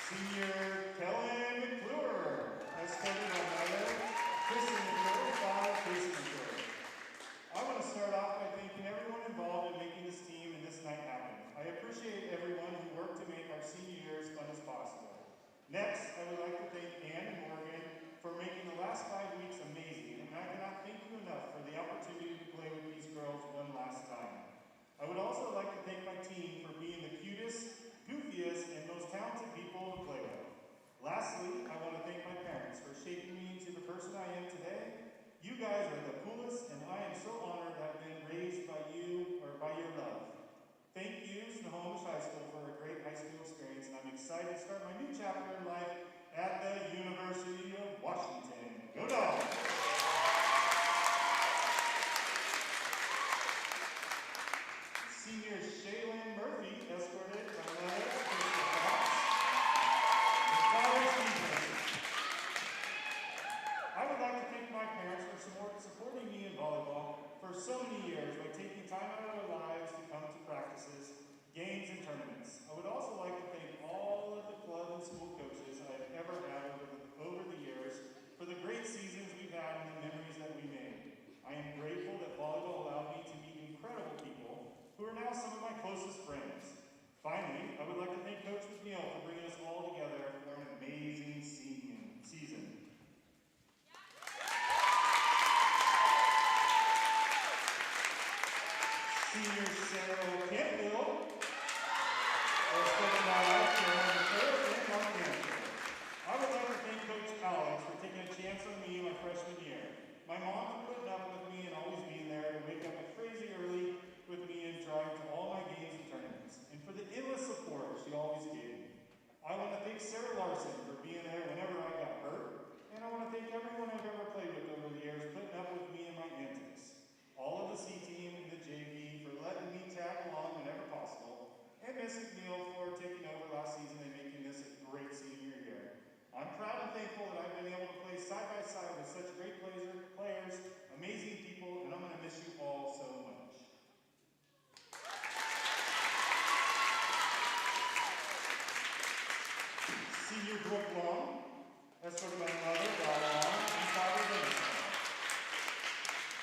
Senior Kellen McClure, escorted by Mother Kristen McClure, father Casey McClure. I want to start off by thanking everyone involved in making this team and this night happen. I appreciate everyone who worked to make our senior year as fun as possible. Next, I would like to thank Ann and Morgan for making the last 5 weeks amazing, and I cannot thank you enough for the opportunity to play with these girls one last time. I would also like to thank my team for being the cutest, goofiest, and most talented people to play with. Lastly, I want to thank my parents for shaping me into the person I am today. You guys are the coolest, and I am so honored to have been raised by you, or by your love. Thank you, Snohomish High School, for a great high school experience, and I'm excited to start my new chapter in life at the University of Washington. Go Dogs! Senior Shaylin Murphy, escorted by Mother Kristen Fox and father Steve. I would like to thank my parents for supporting me in volleyball for so many years by taking time out of their lives to come to practices, games, and tournaments. I would also like to thank all of the club and school coaches I have ever had over the years for the great seasons we've had and the memories that we made. I am grateful that volleyball allowed me to meet incredible people who are now some of my closest friends. Finally, I would like to thank Coach McNeil for bringing us all together for an amazing season. Senior Sarah Campbell, I would like to thank Coach Alex for taking a chance on me my freshman year. My mom for putting up with me and always being there to wake up crazy early with me and drive to all my games and tournaments, and for the endless support she always gave me. I want to thank Sarah Larson for being there whenever I got hurt, and I want to thank everyone I've ever played with over the years putting up with me and my antics. All of the C team and the JV for letting me tag along whenever possible, and Miss McNeil for taking over last season and making this a great senior year. I'm proud and thankful that I've been able to play side by side with such great players, amazing people, and I'm going to miss you all so much. Senior Brooke Long, escorted by Mother Long and father Dennis.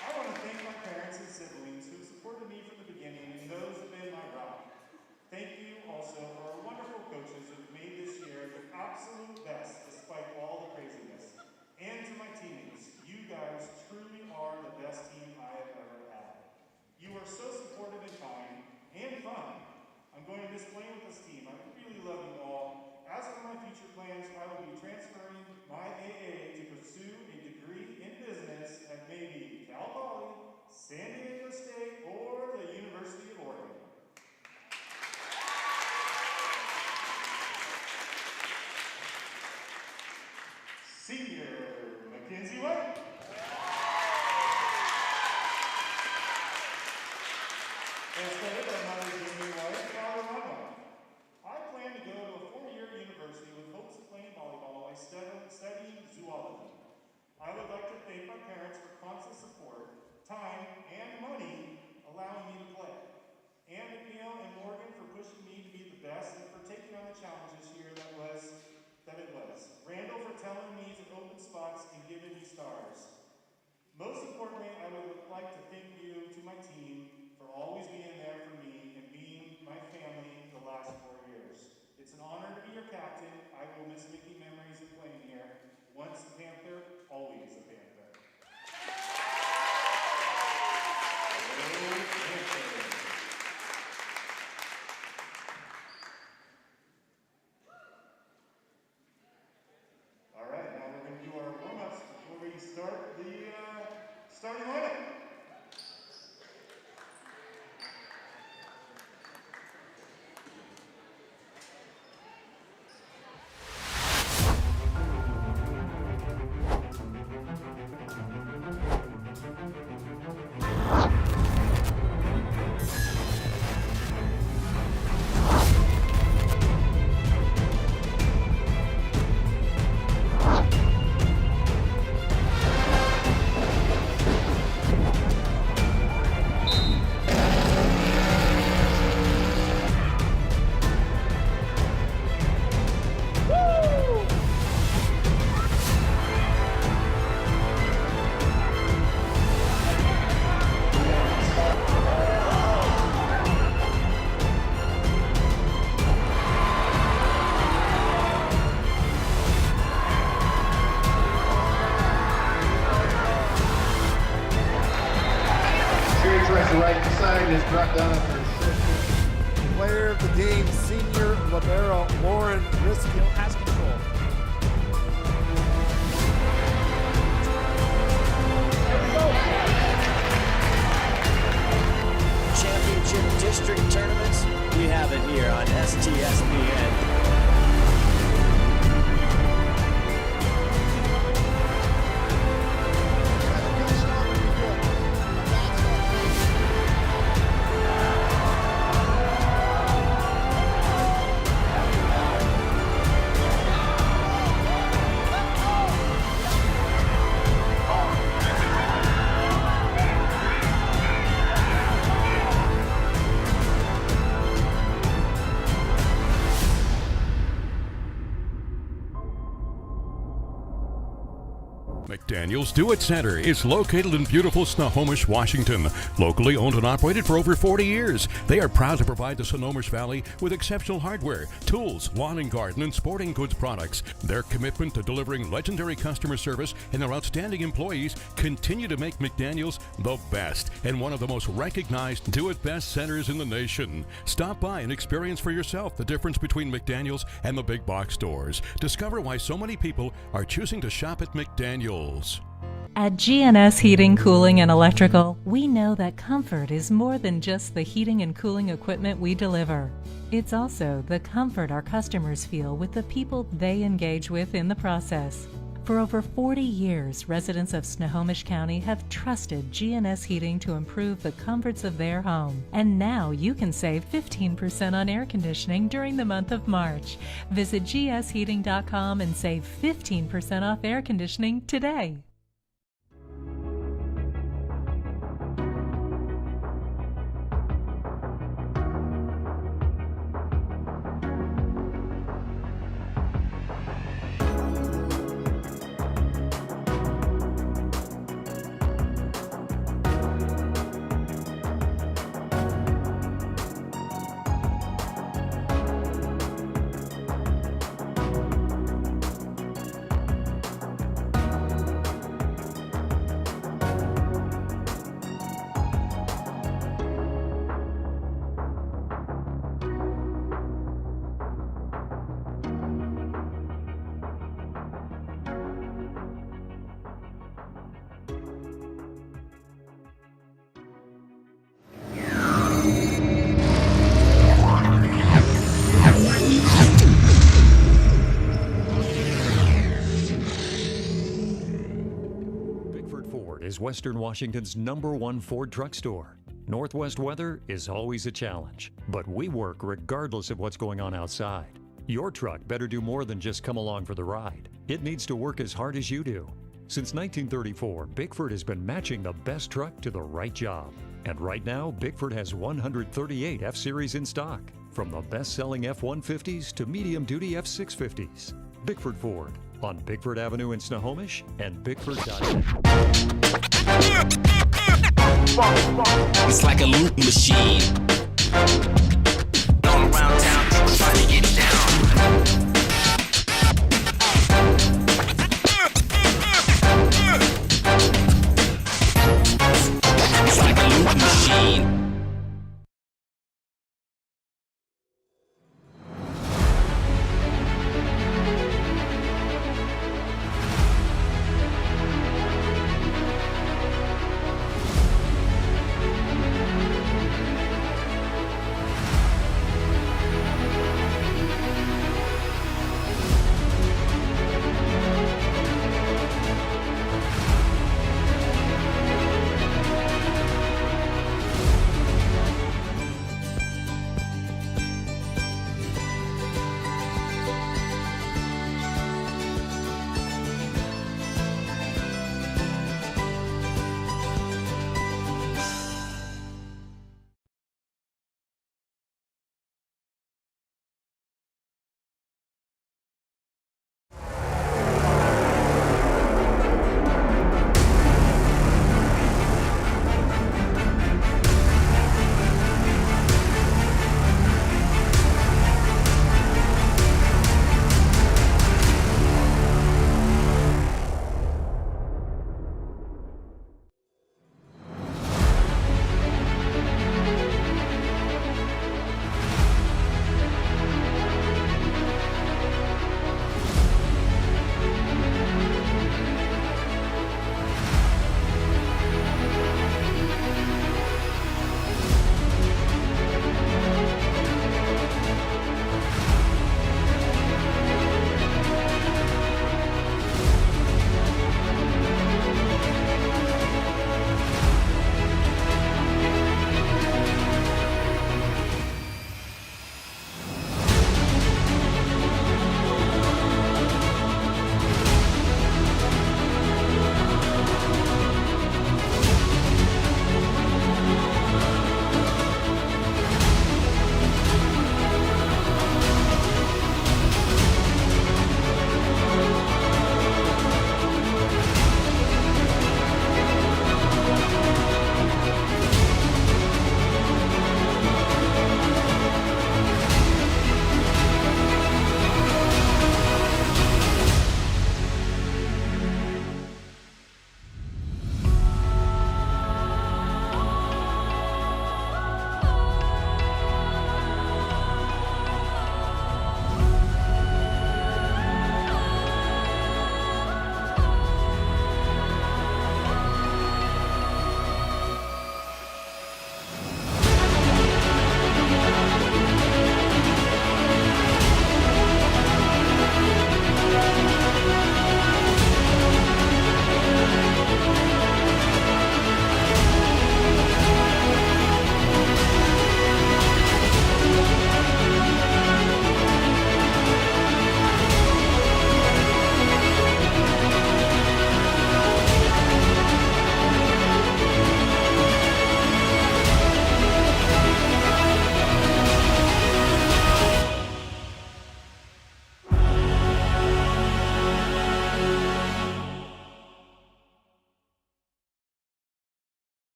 I want to thank my parents and siblings who supported me from the beginning and those who have been my rock. Thank you also for our wonderful coaches who have made this year the absolute best despite all the craziness. And to my teammates, you guys truly are the best team I have ever had. You are so supportive and kind and fun. I'm going to miss playing with this team. I really love you all. As for my future plans, I will be transferring my AA to player of the game, senior libero Lauren Riskin has control. Championship district tournaments, we have it here on STSPN. McDaniel's Do It Center is located in beautiful Snohomish, Washington. Locally owned and operated for over 40 years, they are proud to provide the Snohomish Valley with exceptional hardware, tools, lawn and garden, and sporting goods products. Their commitment to delivering legendary customer service and their outstanding employees continue to make McDaniel's the best and one of the most recognized Do It Best centers in the nation. Stop by and experience for yourself the difference between McDaniel's and the big box stores. Discover why so many people are choosing to shop at McDaniel's. At GNS Heating, Cooling, and Electrical, we know that comfort is more than just the heating and cooling equipment we deliver. It's also the comfort our customers feel with the people they engage with in the process. For over 40 years, residents of Snohomish County have trusted GNS Heating to improve the comforts of their home. And now you can save 15% on air conditioning during the month of March. Visit gsheating.com and save 15% off air conditioning today. Is Western Washington's #1 Ford truck store. Northwest weather is always a challenge, but we work regardless of what's going on outside. Your truck better do more than just come along for the ride. It needs to work as hard as you do. Since 1934, Bickford has been matching the best truck to the right job. And right now, Bickford has 138 F-Series in stock, from the best-selling F-150s to medium-duty F-650s. Bickford Ford, on Bickford Avenue in Snohomish and Bickford.net. It's like a loop machine. Going around town, people trying to get down. It's like a loop machine.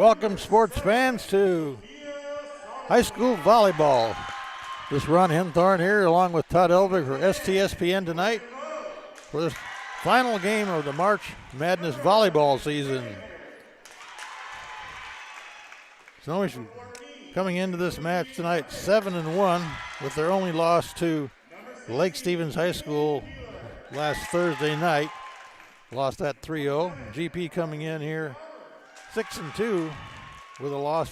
Welcome, sports fans, to high school volleyball. This is Ron Henthorn here, along with Todd Elvig for STSPN tonight for this final game of the March Madness volleyball season. Snohomish coming into this match tonight 7-1 with their only loss to Lake Stevens High School last Thursday night. Lost that 3-0. GP coming in here 6-2 with a loss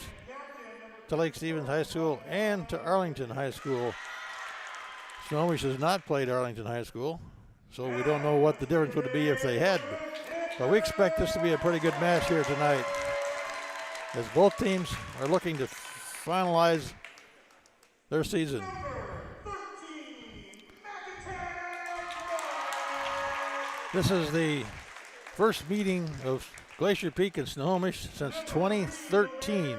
to Lake Stevens High School and to Arlington High School. Snohomish has not played Arlington High School, so we don't know what the difference would be if they had. But we expect this to be a pretty good match here tonight, as both teams are looking to finalize their season. This is the first meeting of Glacier Peak and Snohomish since 2013.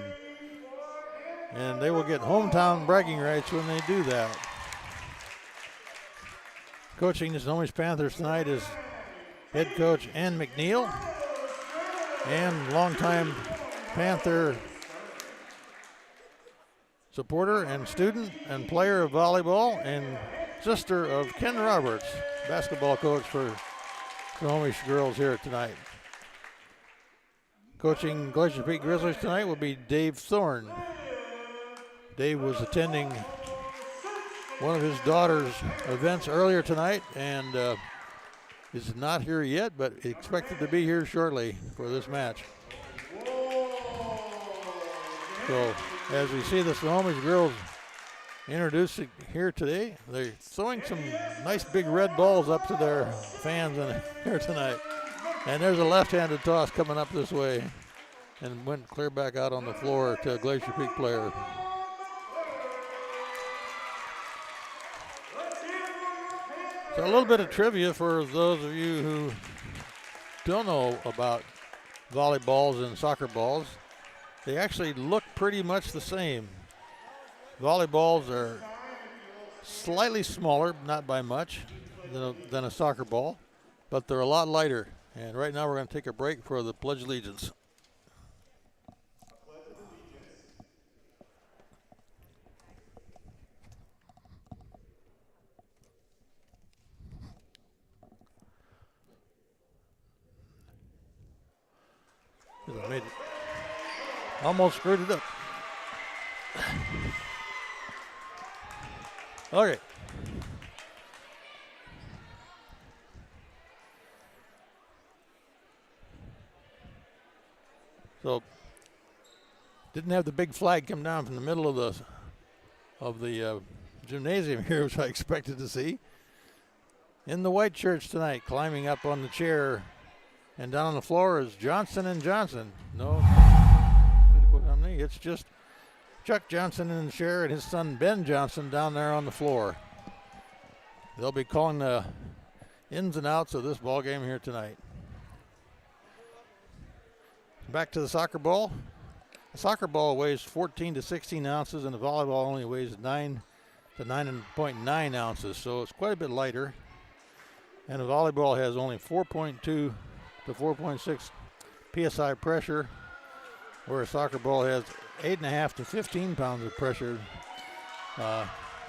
And they will get hometown bragging rights when they do that. Coaching the Snohomish Panthers tonight is head coach Ann McNeil and longtime Panther supporter and student and player of volleyball and sister of Ken Roberts, basketball coach for Snohomish girls here tonight. Coaching Glacier Peak Grizzlies tonight will be Dave Thorne. Dave was attending one of his daughter's events earlier tonight and is not here yet, but expected to be here shortly for this match. So as we see the Snohomish girls introduced here today, they're throwing some nice big red balls up to their fans here tonight. And there's a left-handed toss coming up this way and went clear back out on the floor to a Glacier Peak player. So a little bit of trivia for those of you who don't know about volleyballs and soccer balls. They actually look pretty much the same. Volleyballs are slightly smaller, not by much, than a soccer ball, but they're a lot lighter. And right now we're going to take a break for the Pledge of Allegiance. I made it. Almost screwed it up. Okay. So didn't have the big flag come down from the middle of the gymnasium here, which I expected to see. In the white shirts tonight, climbing up on the chair and down on the floor is Johnson and Johnson. No, it's just Chuck Johnson in the chair and his son Ben Johnson down there on the floor. They'll be calling the ins and outs of this ball game here tonight. Back to the soccer ball. The soccer ball weighs 14 to 16 ounces, and the volleyball only weighs 9 to 9.9 ounces, so it's quite a bit lighter. And the volleyball has only 4.2 to 4.6 psi pressure, where a soccer ball has 8.5 to 15 pounds of pressure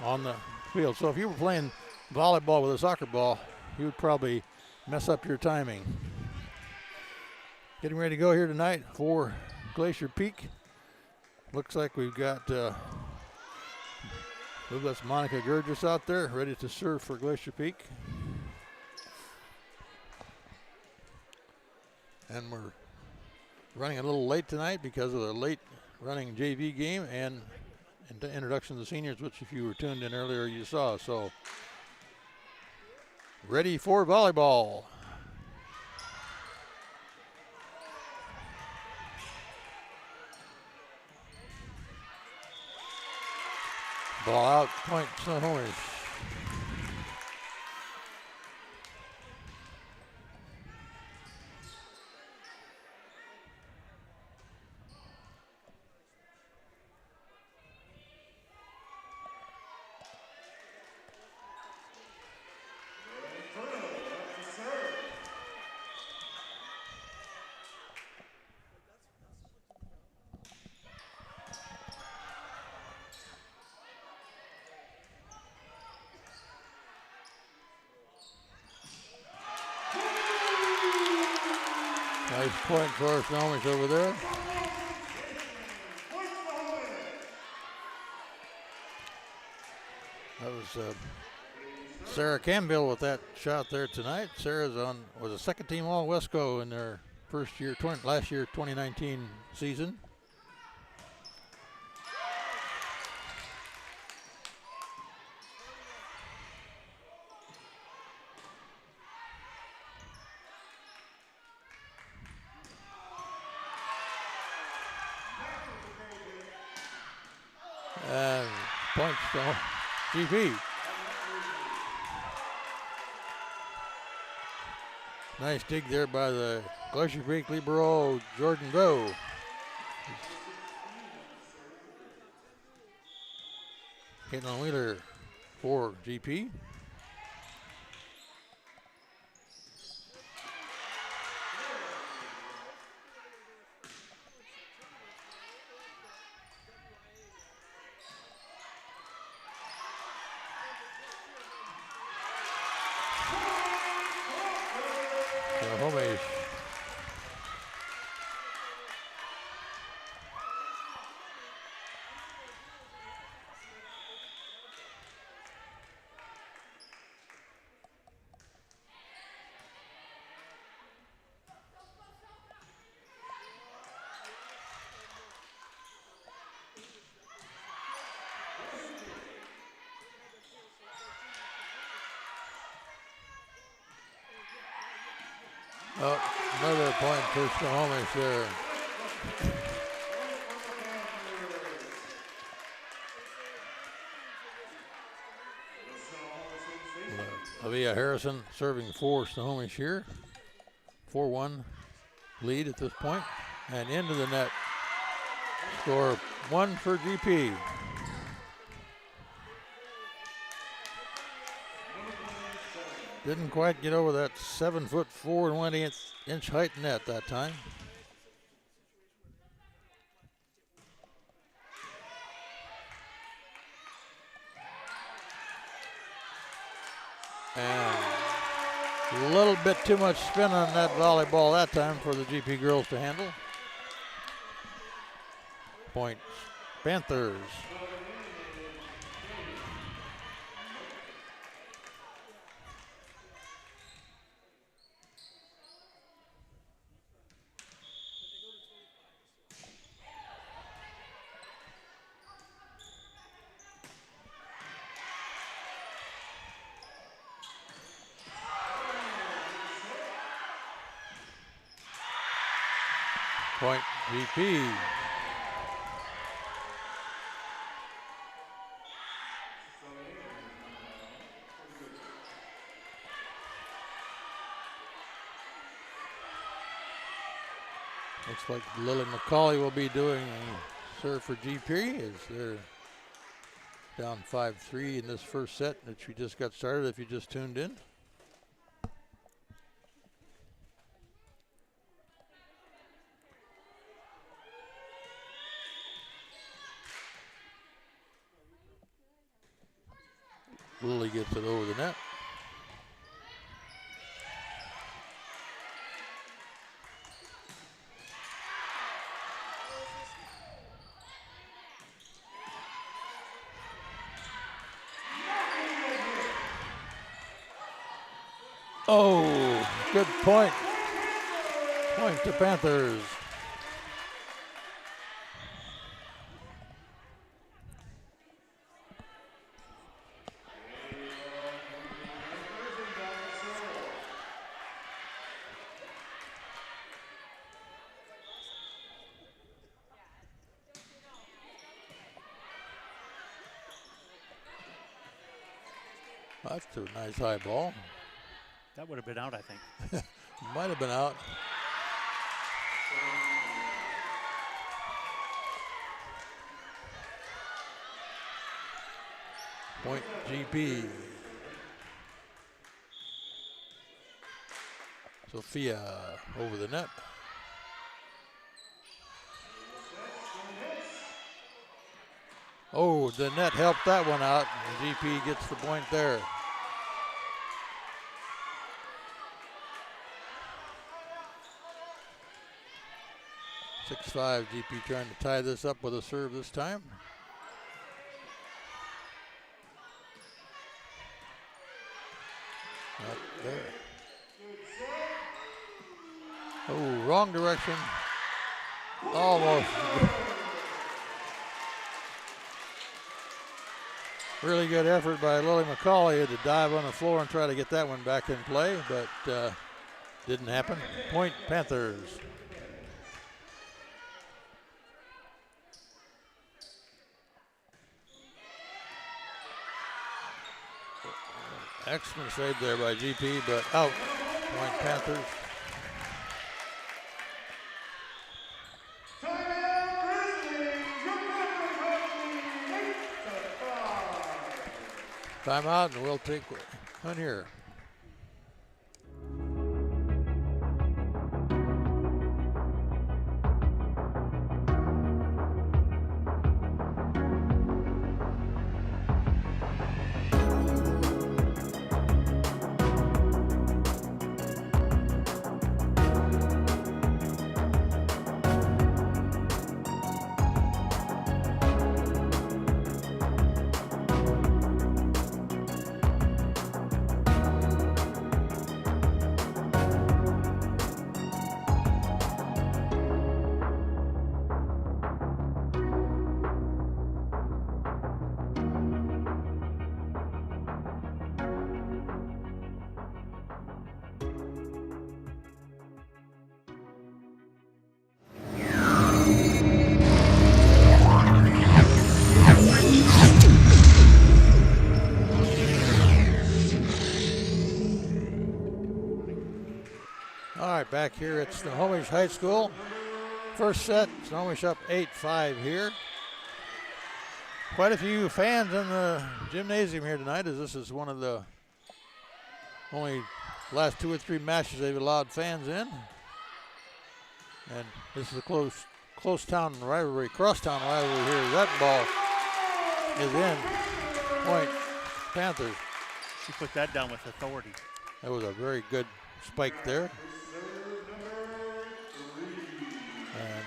on the field. So if you were playing volleyball with a soccer ball, you would probably mess up your timing. Getting ready to go here tonight for Glacier Peak. Looks like we've got Monica Gurgis out there ready to serve for Glacier Peak. And we're running a little late tonight because of the late running JV game and the introduction of the seniors, which if you were tuned in earlier, you saw. So ready for volleyball. Ball out, point Snohomish. point for Snohomish over there. That was Sarah Campbell with that shot there tonight. Sarah's was a second team All Wesco in their last year 2019 season. And points to GP. Nice dig there by the Glacier Creek libero, Jordan Doe. Caitlin Wheeler for GP. Snohomish. Oh, another point for Snohomish there. Avia Harrison serving for Snohomish here. 4-1 lead at this point. And into the net. Score 1 for GP. Didn't quite get over that 7'4" and 1/8" height net that time. And a little bit too much spin on that volleyball that time for the GP girls to handle. Points, Panthers. Point GP. Looks like Lily McCauley will be doing a serve for GP as they're down 5-3 in this first set that we just got started if you just tuned in. Lily gets it over the net. Oh, good point. Point to Panthers. That's a nice high ball. That would have been out, I think. Might have been out. Point GP. Sophia over the net. Oh, the net helped that one out. GP gets the point there. 6-5, GP trying to tie this up with a serve this time. Not there. Oh, wrong direction. Almost. Really good effort by Lily McCauley to dive on the floor and try to get that one back in play, but didn't happen. Point Panthers. Excellent save there by GP, but out. Point Panthers. Timeout, and we'll take one here. Back here at Snohomish High School. First set, Snohomish up 8-5 here. Quite a few fans in the gymnasium here tonight, as this is one of the only last 2 or 3 matches they've allowed fans in. And this is a close town rivalry, crosstown rivalry here. That ball is in. Point Panthers. She put that down with authority. That was a very good spike there. And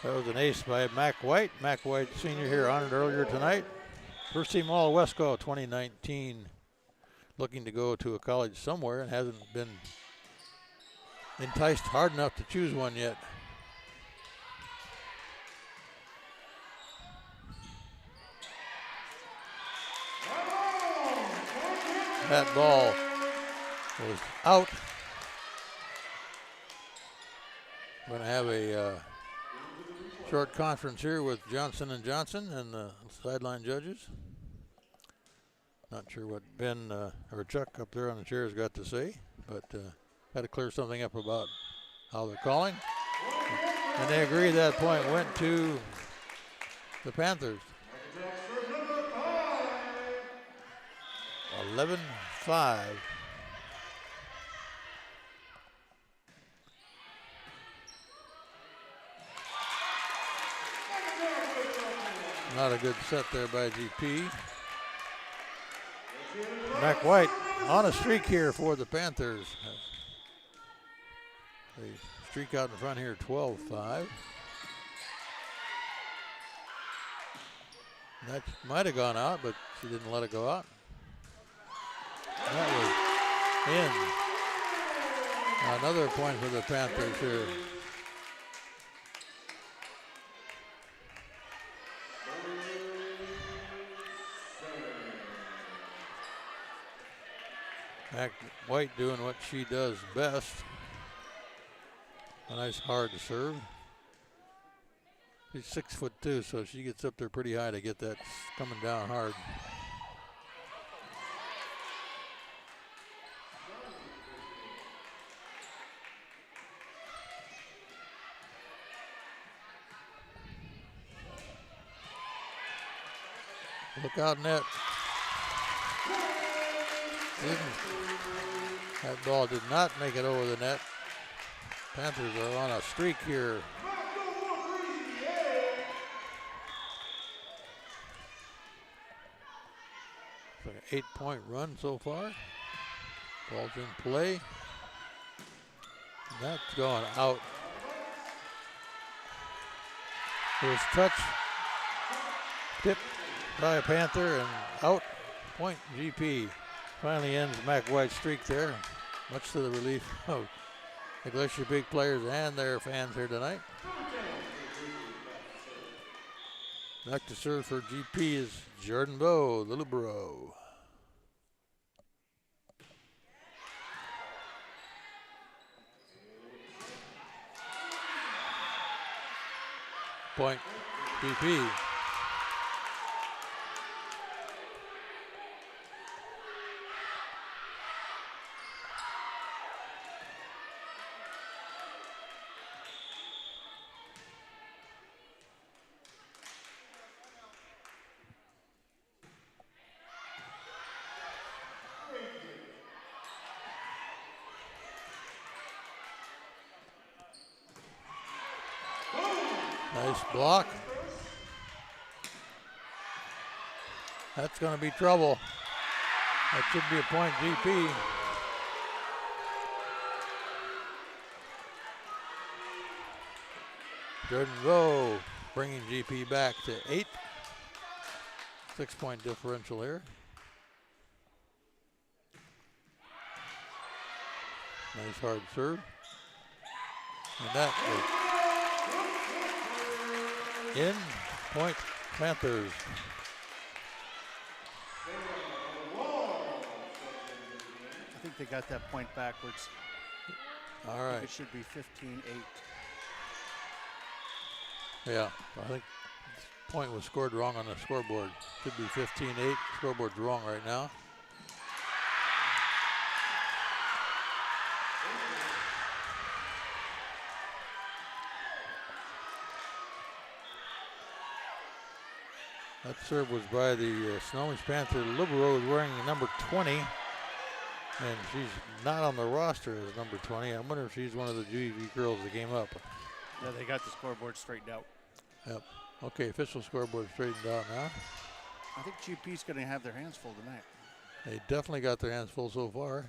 that was an ace by Mac White. Mac White, senior here, honored earlier tonight. First team All-Wesco 2019. Looking to go to a college somewhere and hasn't been enticed hard enough to choose one yet. That ball was out. We're going to have a short conference here with Johnson and Johnson and the sideline judges. Not sure what Ben or Chuck up there on the chairs got to say, but had to clear something up about how they're calling. And they agree that point went to the Panthers. 11-5. Not a good set there by GP. Mac White on a streak here for the Panthers. They streak out in front here, 12-5. That might have gone out, but she didn't let it go out. That was in. Another point for the Panthers here. Mac White doing what she does best. A nice hard to serve. She's 6'2", so she gets up there pretty high to get that coming down hard. Look out net. That ball did not make it over the net. Panthers are on a streak here. It's like an 8-point run so far. Ball's in play. And that's going out. It was touch, tip by a Panther and out. Point GP. Finally ends Mac White's streak there, much to the relief of the Glacier big players and their fans here tonight. Back to serve for GP is Jordan Bowe, the libero. Point GP. Nice block. That's going to be trouble. That should be a point GP. Jordan Rowe bringing GP back to 8. 6-point differential here. Nice hard serve. And that is in. Point Panthers. I think they got that point backwards. All right. It should be 15-8. Yeah, I think this point was scored wrong on the scoreboard. Should be 15-8. Scoreboard's wrong right now. That serve was by the Snohomish Panther. Libero is wearing number 20, and she's not on the roster as number 20. I wonder if she's one of the GV girls that came up. Yeah, they got the scoreboard straightened out. Yep. Okay, official scoreboard straightened out now. I think GP's going to have their hands full tonight. They definitely got their hands full so far.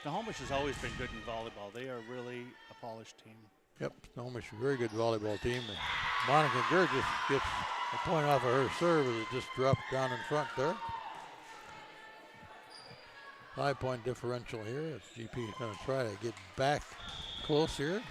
Snohomish has always been good in volleyball. They are really a polished team. Yep, Snohomish, very good volleyball team. And Monica Gurgis gets a point off of her serve as it just dropped down in front there. 5-point differential here as GP is going to try to get back close here.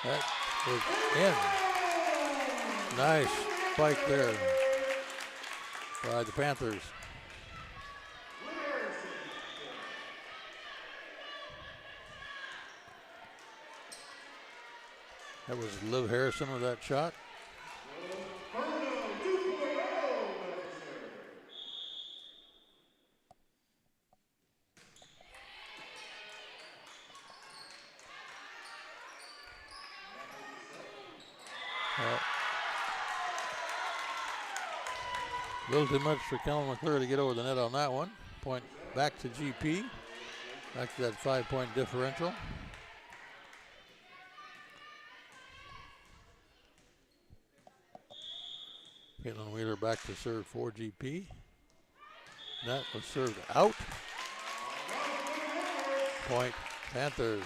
That is in. Nice spike there by the Panthers. That was Liv Harrison with that shot. A little too much for Kellen McClure to get over the net on that one. Point back to GP. Back to that 5-point differential. Caitlin Wheeler back to serve for GP. That was served out. Point Panthers.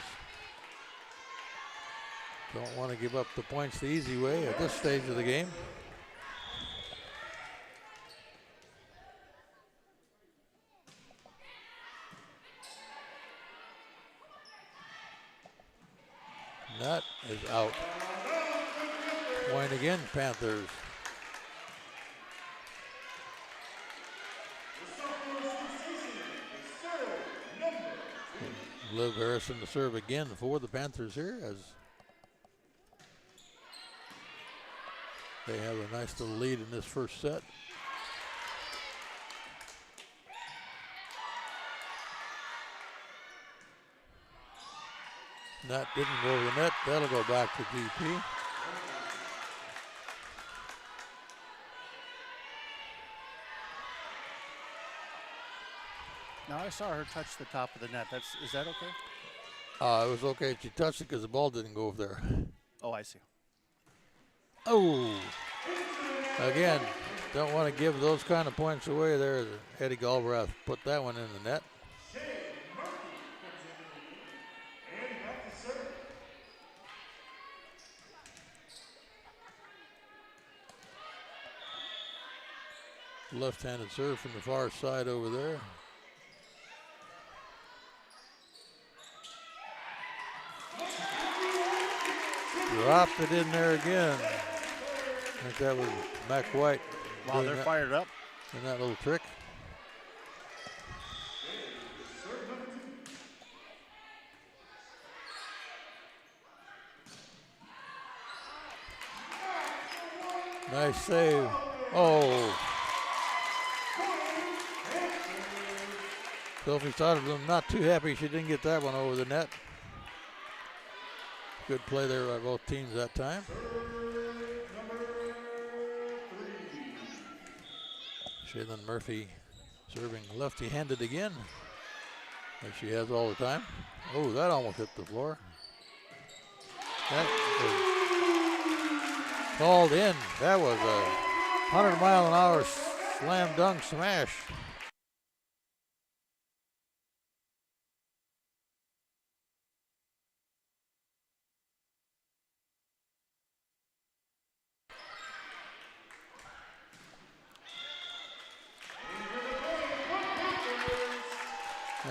Don't want to give up the points the easy way at this stage of the game. That is out. Point again, Panthers. Liv Harrison to serve again for the Panthers here as they have a nice little lead in this first set. That didn't go over the net. That'll go back to GP. Now I saw her touch the top of the net. Is that okay? It was okay if she touched it because the ball didn't go over there. Oh, I see. Oh, again, don't want to give those kind of points away there. Eddie Galbraith put that one in the net. Left-handed serve from the far side over there. Dropped it in there again. I think that was Mac White. Wow, they're fired up. And that little trick. Nice save. Oh. Sophie Soderblom not too happy she didn't get that one over the net. Good play there by both teams that time. Shaylin Murphy serving lefty-handed again, as she has all the time. Oh, that almost hit the floor. That was called in. That was a 100-mile-an-hour slam dunk smash.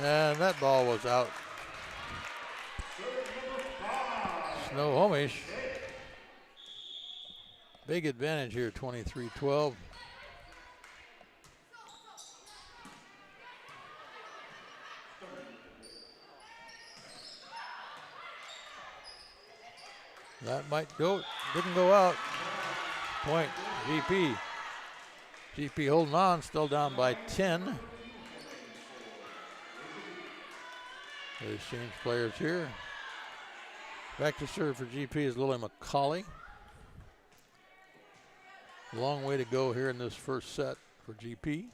And that ball was out. Snohomish. Big advantage here, 23-12. That might go, didn't go out. Point, GP. GP holding on, still down by 10. They change players here. Back to serve for GP is Lily McCauley. Long way to go here in this first set for GP.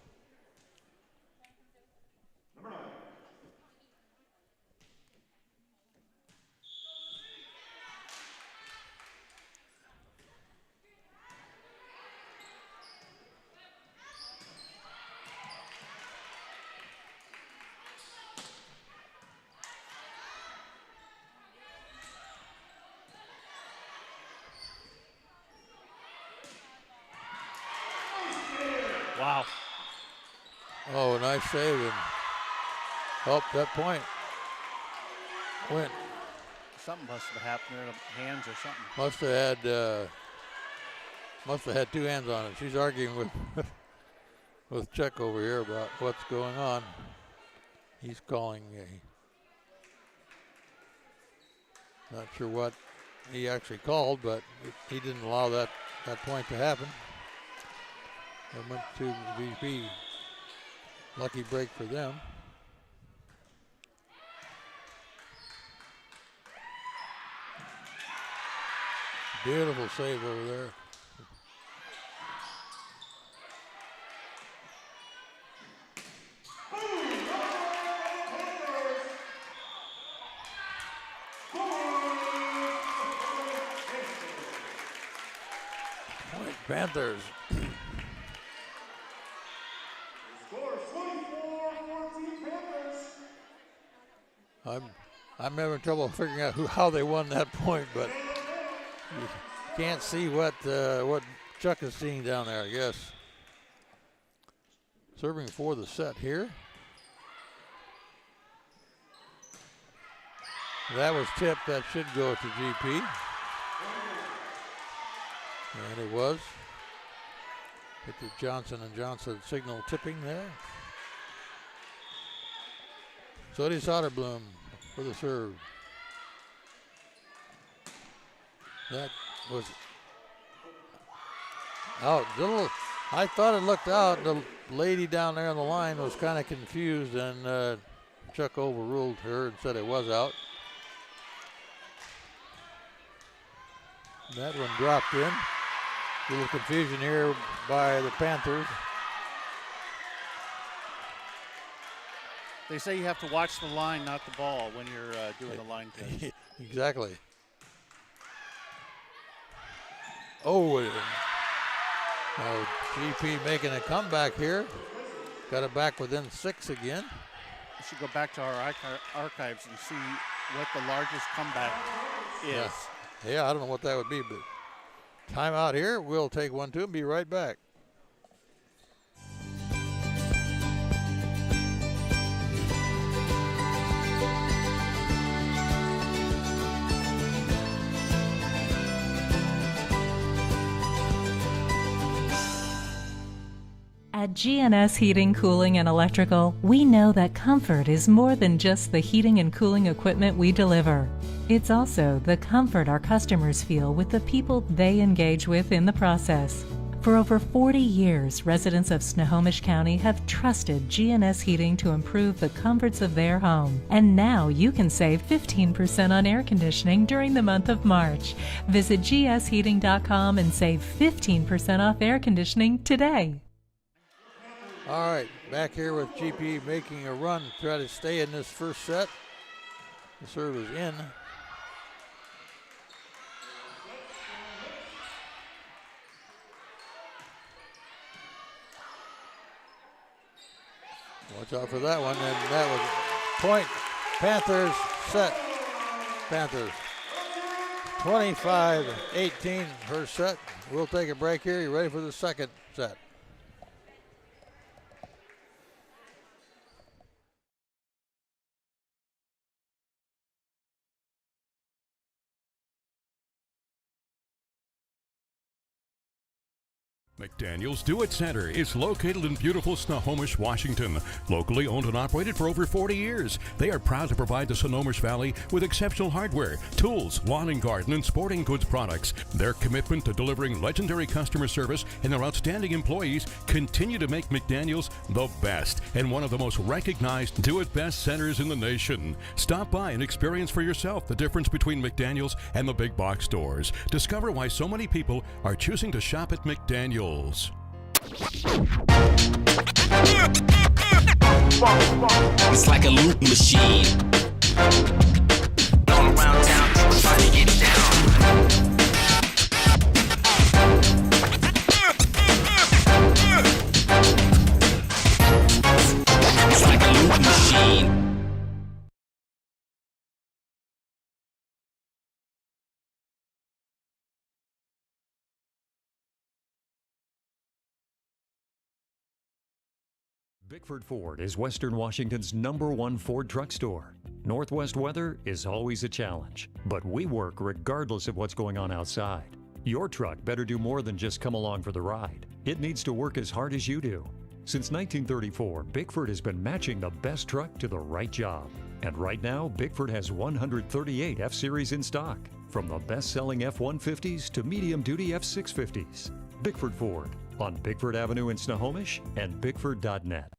Wow. Oh, nice save and helped that point. Went. Something must have happened there, hands or something. Must have had two hands on it. She's arguing with Chuck over here about what's going on. He's calling not sure what he actually called, but he didn't allow that point to happen. It went to VP. Lucky break for them. Beautiful save over there. Point Panthers. I'm having trouble figuring out how they won that point, but you can't see what Chuck is seeing down there, I guess. Serving for the set here. That was tipped. That should go to GP. And it was. Hit the Johnson & Johnson signal tipping there. Sodi Soderblom for the serve. That was out. I thought it looked out. The lady down there on the line was kind of confused, and Chuck overruled her and said it was out. That one dropped in. A little confusion here by the Panthers. They say you have to watch the line, not the ball, when you're doing the line test. Exactly. Oh, now GP making a comeback here. Got it back within 6 again. We should go back to our archives and see what the largest comeback is. Yeah, I don't know what that would be, but timeout here. We'll take 1-2 and be right back. At GNS Heating, Cooling, and Electrical, we know that comfort is more than just the heating and cooling equipment we deliver. It's also the comfort our customers feel with the people they engage with in the process. For over 40 years, residents of Snohomish County have trusted GNS Heating to improve the comforts of their home. And now you can save 15% on air conditioning during the month of March. Visit gsheating.com and save 15% off air conditioning today. All right, back here with GP making a run to try to stay in this first set. The serve is in. Watch out for that one, and that was point. Panthers set. Panthers 25-18 her set. We'll take a break here. You ready for the second set? McDaniel's Do-It Center is located in beautiful Snohomish, Washington. Locally owned and operated for over 40 years, they are proud to provide the Snohomish Valley with exceptional hardware, tools, lawn and garden, and sporting goods products. Their commitment to delivering legendary customer service and their outstanding employees continue to make McDaniel's the best and one of the most recognized do-it-best centers in the nation. Stop by and experience for yourself the difference between McDaniel's and the big box stores. Discover why so many people are choosing to shop at McDaniel's. It's like a loop machine. All around town, people trying to get down. It's like a loop machine. Bickford Ford is Western Washington's #1 Ford truck store. Northwest weather is always a challenge, but we work regardless of what's going on outside. Your truck better do more than just come along for the ride. It needs to work as hard as you do. Since 1934, Bickford has been matching the best truck to the right job. And right now, Bickford has 138 F-Series in stock, from the best-selling F-150s to medium-duty F-650s. Bickford Ford, on Bickford Avenue in Snohomish and Bickford.net.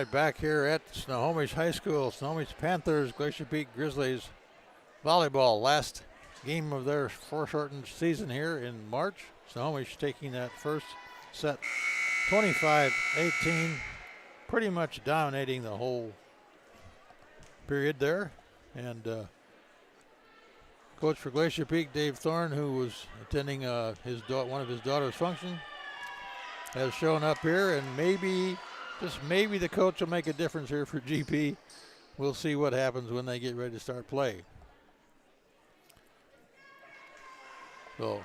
right, back here at Snohomish High School. Snohomish Panthers, Glacier Peak Grizzlies Volleyball. Last game of their foreshortened season here in March. Snohomish taking that first set 25-18, pretty much dominating the whole period there. And coach for Glacier Peak, Dave Thorne, who was attending one of his daughter's function, has shown up here, and maybe, just maybe, the coach will make a difference here for GP. We'll see what happens when they get ready to start play. So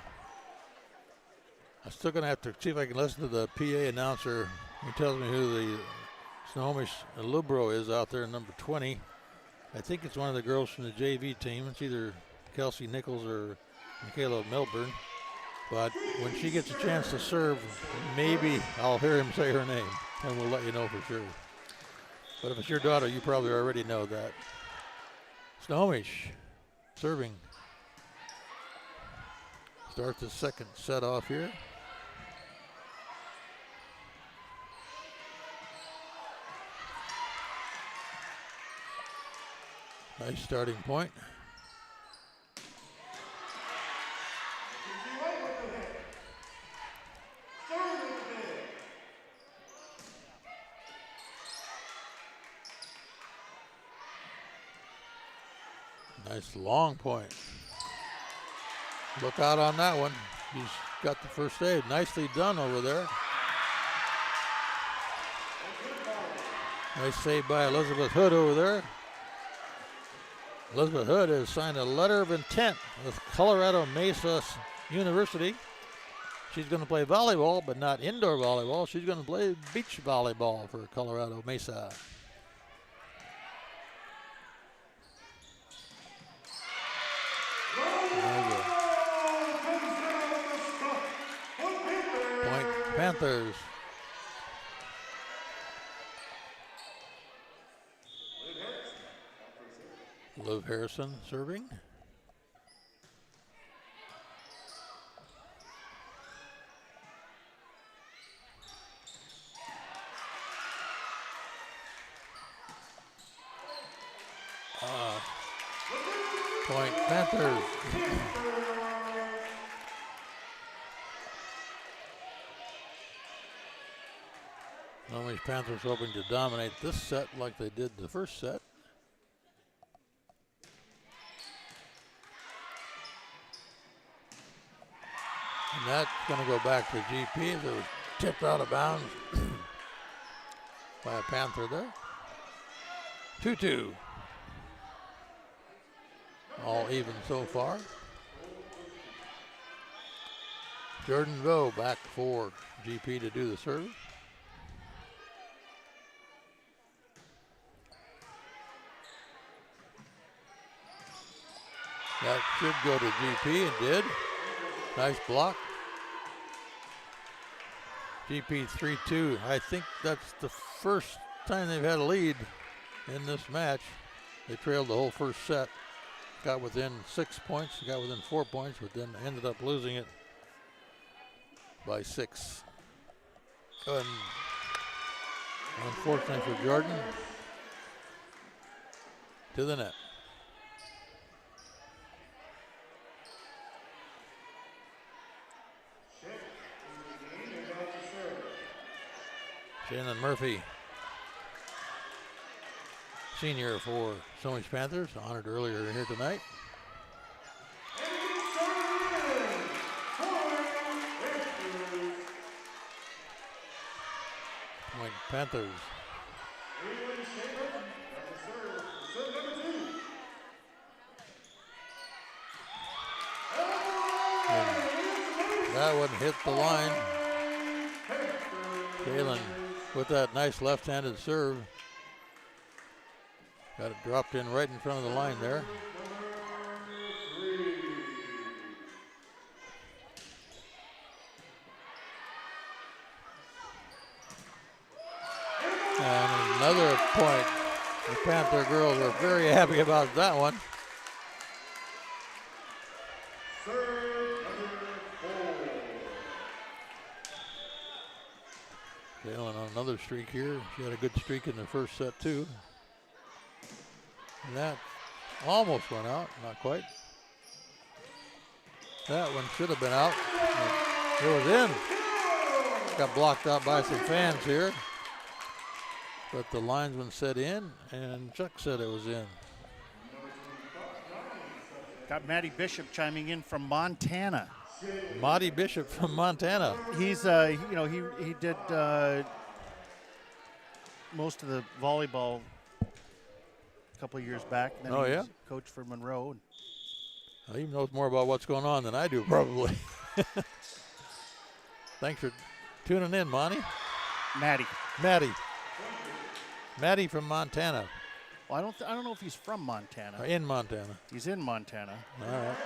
I'm still going to have to see if I can listen to the PA announcer who tells me who the Snohomish Libero is out there, number 20. I think it's one of the girls from the JV team. It's either Kelsey Nichols or Michaela Milburn. But when she gets a chance to serve, maybe I'll hear him say her name, and we'll let you know for sure. But if it's your daughter, you probably already know that. Snohomish serving. Start the second set off here. Nice starting point. Nice long point. Look out on that one. He's got the first aid. Nicely done over there. Nice save by Elizabeth Hood over there. Elizabeth Hood has signed a letter of intent with Colorado Mesa University. She's going to play volleyball, but not indoor volleyball. She's going to play beach volleyball for Colorado Mesa. Point Panthers. Liv Harrison serving. Point Panthers. Snohomish Panthers hoping to dominate this set like they did the first set. And that's going to go back to GP as it was tipped out of bounds by a Panther there. 2-2. All even so far. Jordan Vo back for GP to do the service. That should go to GP and did. Nice block. GP 3-2. I think that's the first time they've had a lead in this match. They trailed the whole first set. Got within 6 points, got within 4 points, but then ended up losing it by 6. And unfortunately for Jordan, to the net. Shannon Murphy, senior for Snohomish Panthers, honored earlier here tonight. Point Panthers. And that one hit the line. Kaylin with that nice left-handed serve. Got it dropped in right in front of the line there. And another point. The Panther girls are very happy about that one. Sailing on another streak here. She had a good streak in the first set too. And that almost went out, not quite. That one should have been out. It was in. Got blocked out by some fans here. But the linesman said in, and Chuck said it was in. Got Matty Bishop chiming in from Montana. Matty Bishop from Montana. He's, he did most of the volleyball a couple of years back. Then Oh, he yeah? was coach for Monroe. He knows more about what's going on than I do, probably. Thanks for tuning in, Monty. Matty. Matty from Montana. Well, I don't know if he's from Montana. In Montana. He's in Montana. All right.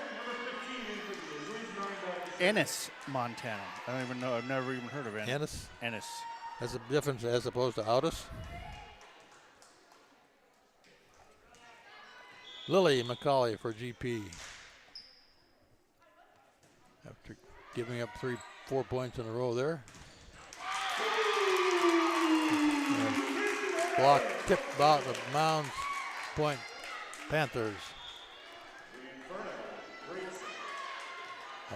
Ennis, Montana. I don't even know. I've never even heard of Ennis. Ennis. That's a difference as opposed to Otis. Lily McCauley for GP. After giving up 4 points in a row there. Block tipped out of Mounds Point Panthers.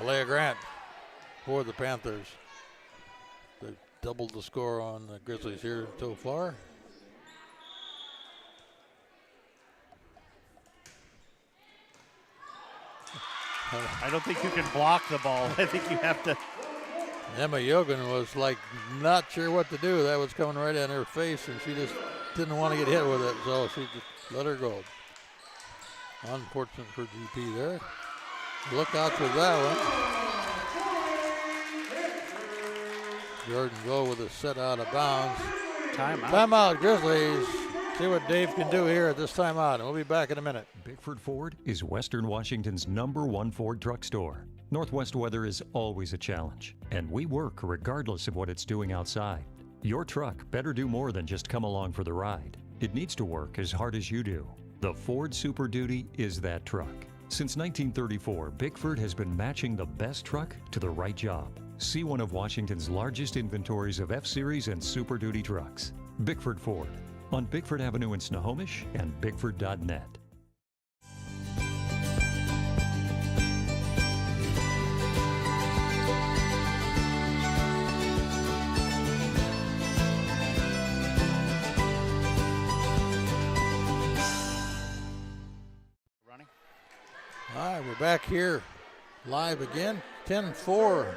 Alea Grant for the Panthers. They doubled the score on the Grizzlies here so far. I don't think you can block the ball. I think you have to. Emma Yogan was like not sure what to do. That was coming right in her face, and she just didn't want to get hit with it, so she just let her go. Unfortunate for GP there. Look out for that one. Jordan Go with a set out of bounds. Timeout, Grizzlies. See what Dave can do here at this timeout, and we'll be back in a minute. Bickford Ford is Western Washington's #1 Ford truck store. Northwest weather is always a challenge, and we work regardless of what it's doing outside. Your truck better do more than just come along for the ride. It needs to work as hard as you do. The Ford Super Duty is that truck. Since 1934, Bickford has been matching the best truck to the right job. See one of Washington's largest inventories of F-Series and Super Duty trucks. Bickford Ford on Bickford Avenue in Snohomish and Bickford.net. All right, we're back here live again, 10-4.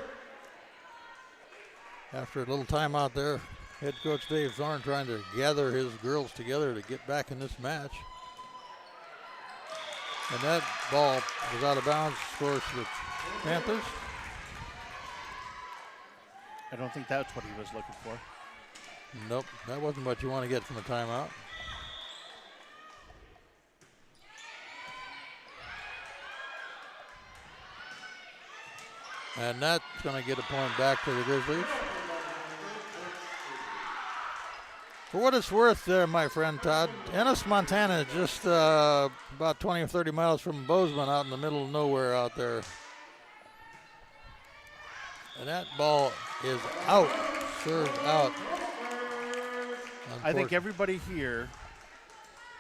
After a little time out there, head coach Dave Thorne trying to gather his girls together to get back in this match. And that ball was out of bounds for the Panthers. I don't think that's what he was looking for. Nope, that wasn't what you want to get from a timeout. And that's going to get a point back to the Grizzlies. For what it's worth there, my friend Todd, Ennis, Montana is just about 20 or 30 miles from Bozeman, out in the middle of nowhere out there. And that ball is out, served out. I think everybody here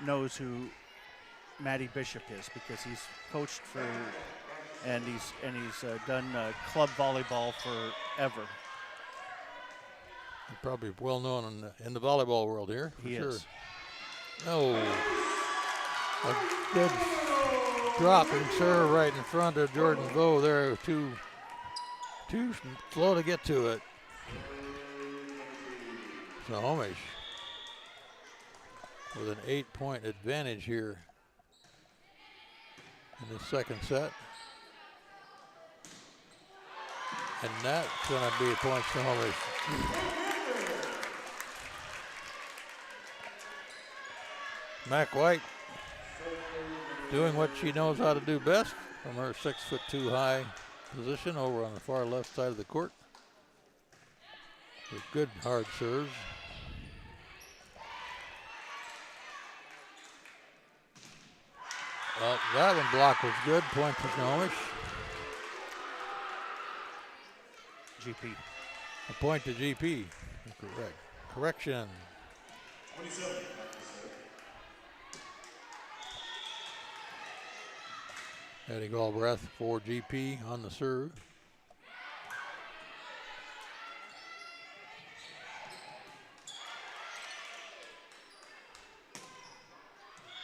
knows who Matty Bishop is because he's coached for and he's done club volleyball forever. Probably well known in the volleyball world here. For he sure. is. Oh, a good dropping serve right in front of Jordan Vo there. Too slow to get to it. Snohomish with an 8-point advantage here in the second set. And that's going to be a point Snohomish. Mac White doing what she knows how to do best from her 6'2" high position over on the far left side of the court. With good hard serves. Well, that one block was good. Point to Snohomish. GP. A point to GP. Correction. 27. Eddie Galbraith for GP on the serve.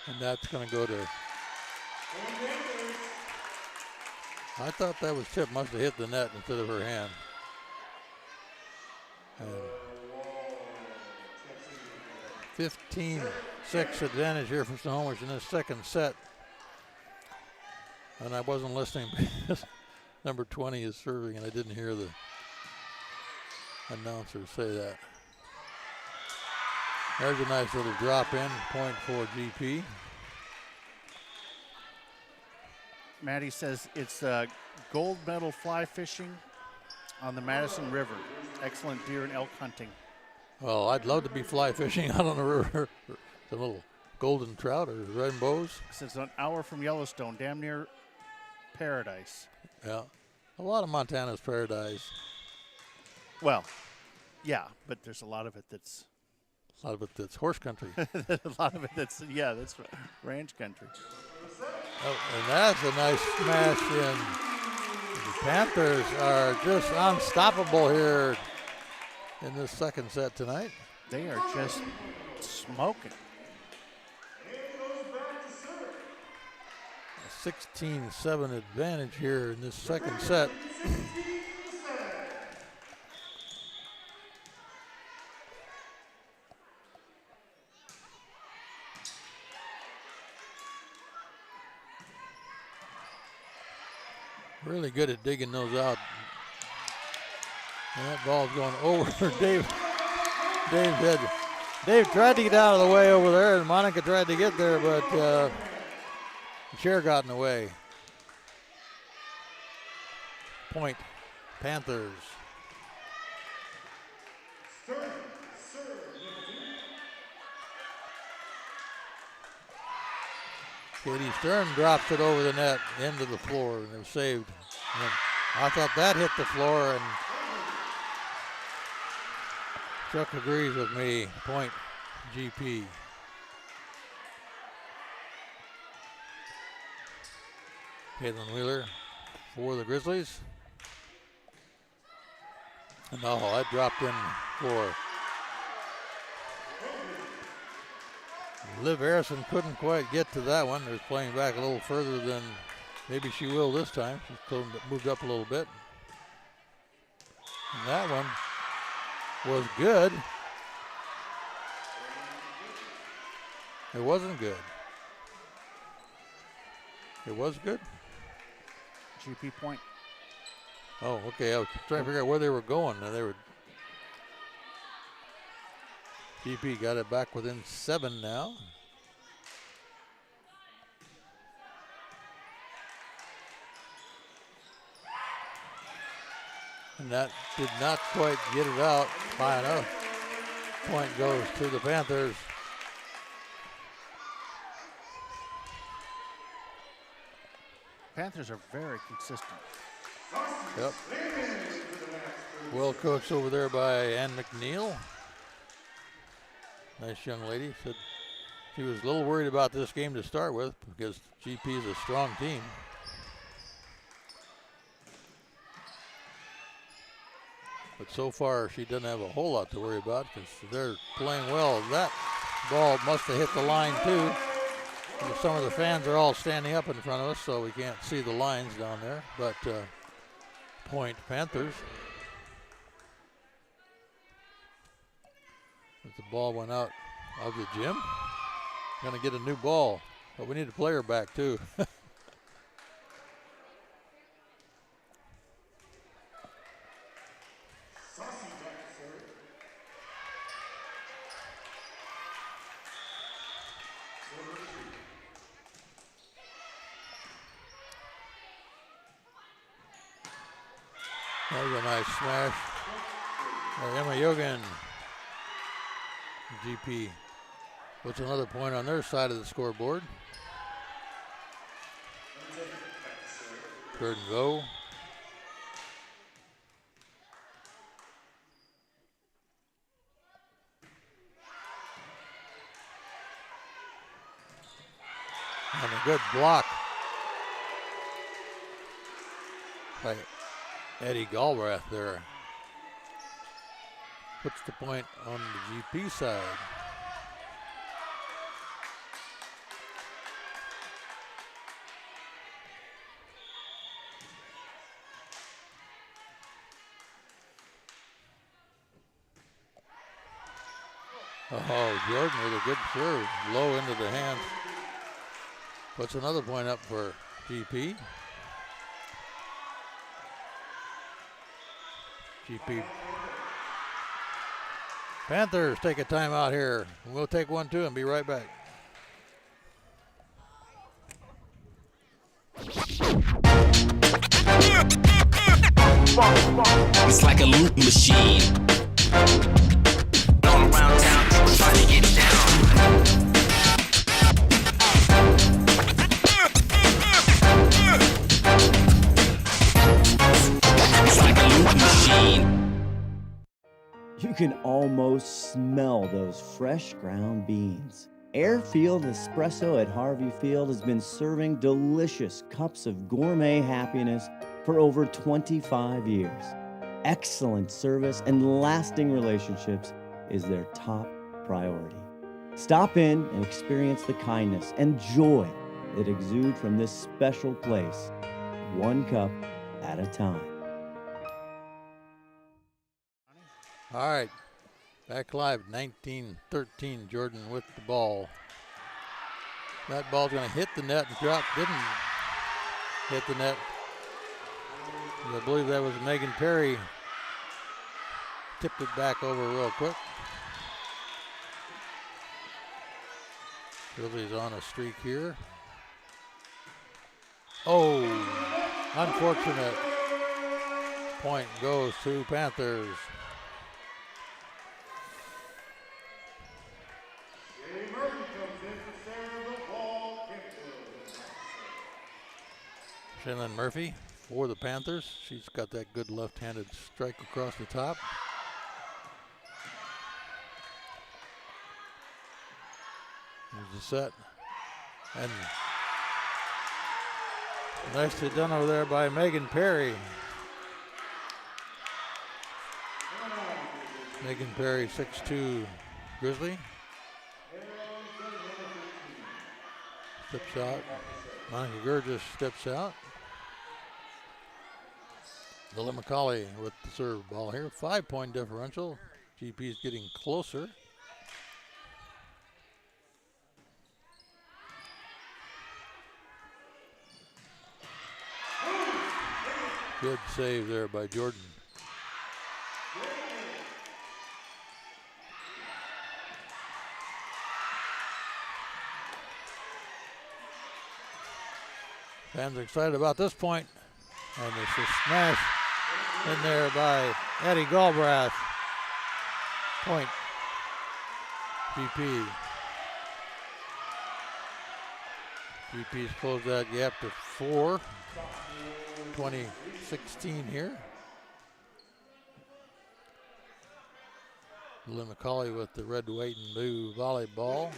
And that's going to go to... I thought that was tip. Must have hit the net instead of her hand. And 15-6 advantage here for Snohomish in this second set. And I wasn't listening because number 20 is serving, and I didn't hear the announcer say that. There's a nice little drop in, point for GP. Maddie says it's gold medal fly fishing on the Madison River. Excellent deer and elk hunting. Well, I'd love to be fly fishing out on the river. The little golden trout or rainbows. It's an hour from Yellowstone, damn near paradise. Yeah, a lot of Montana's paradise. Well, yeah, but there's a lot of it that's... A lot of it that's horse country. a lot of it that's, yeah, that's ranch country. Oh, and that's a nice smash in. The Panthers are just unstoppable here in this second set tonight. They are just smoking. A 16-7 advantage here in this second set. Really good at digging those out. And that ball's going over Dave. Dave tried to get out of the way over there, and Monica tried to get there, but the chair got in the way. Point, Panthers. Katie Stern drops it over the net into the floor, and it was saved. And I thought that hit the floor, and Chuck agrees with me. Point, GP. Caitlin Wheeler for the Grizzlies. And that dropped in for Liv Harrison. Couldn't quite get to that one. They're playing back a little further than maybe she will this time. She's moved up a little bit. And that one was good. It wasn't good. It was good. GP point. Oh, okay. I was trying to figure out where they were going. And they were. GP got it back within 7 now. And that did not quite get it out high enough. Point goes to the Panthers. Panthers are very consistent. Yep. Well coached over there by Ann McNeil. Nice young lady. Said she was a little worried about this game to start with because GP is a strong team. But so far, she doesn't have a whole lot to worry about because they're playing well. That ball must have hit the line too. Some of the fans are all standing up in front of us, so we can't see the lines down there. But point Panthers. If the ball went out of the gym, gonna get a new ball. But we need a player back too. That was a nice smash. Emma Yogan. GP puts another point on their side of the scoreboard. Third and go. good block by Eddie Galbraith there. Puts the point on the GP side. Oh, Jordan with a good serve, low into the hands. Puts another point up for GP. GP Panthers take a timeout here. We'll take one too and be right back. It's like a loop machine. All around town, people trying to get down. It's like a loop machine. You can almost smell those fresh ground beans. Airfield Espresso at Harvey Field has been serving delicious cups of gourmet happiness for over 25 years. Excellent service and lasting relationships is their top priority. Stop in and experience the kindness and joy that exude from this special place, one cup at a time. All right, back live, 19-13, Jordan with the ball. That ball's gonna hit the net and drop, didn't hit the net. I believe that was Megan Perry. Tipped it back over real quick. Grizzlies on a streak here. Oh, unfortunate. Point goes to Panthers. Shannon Murphy for the Panthers. She's got that good left-handed strike across the top. Here's the set. And nicely done over there by Megan Perry. Megan Perry, 6'2", Grizzly. Steps out. Monica Gurgis steps out. Lily McCauley with the serve ball here. 5-point differential. GP's getting closer. Good save there by Jordan. Fans excited about this point. And it's a smash in there by Eddie Galbraith. Point. GP. GP's closed that gap to 4. 2016 here. Lynn McCauley with the red, white, and blue volleyball.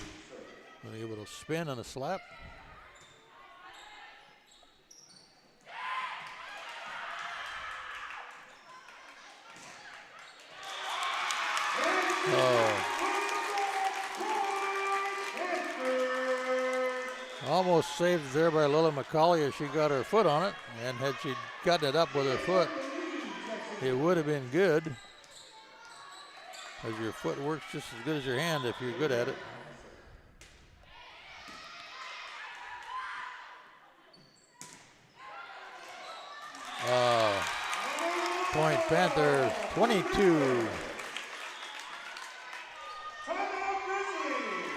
Going to be able to spin and a slap. Almost saved there by Lily McCauley as she got her foot on it, and had she gotten it up with her foot, it would have been good. As your foot works just as good as your hand if you're good at it. Point Panthers, 22.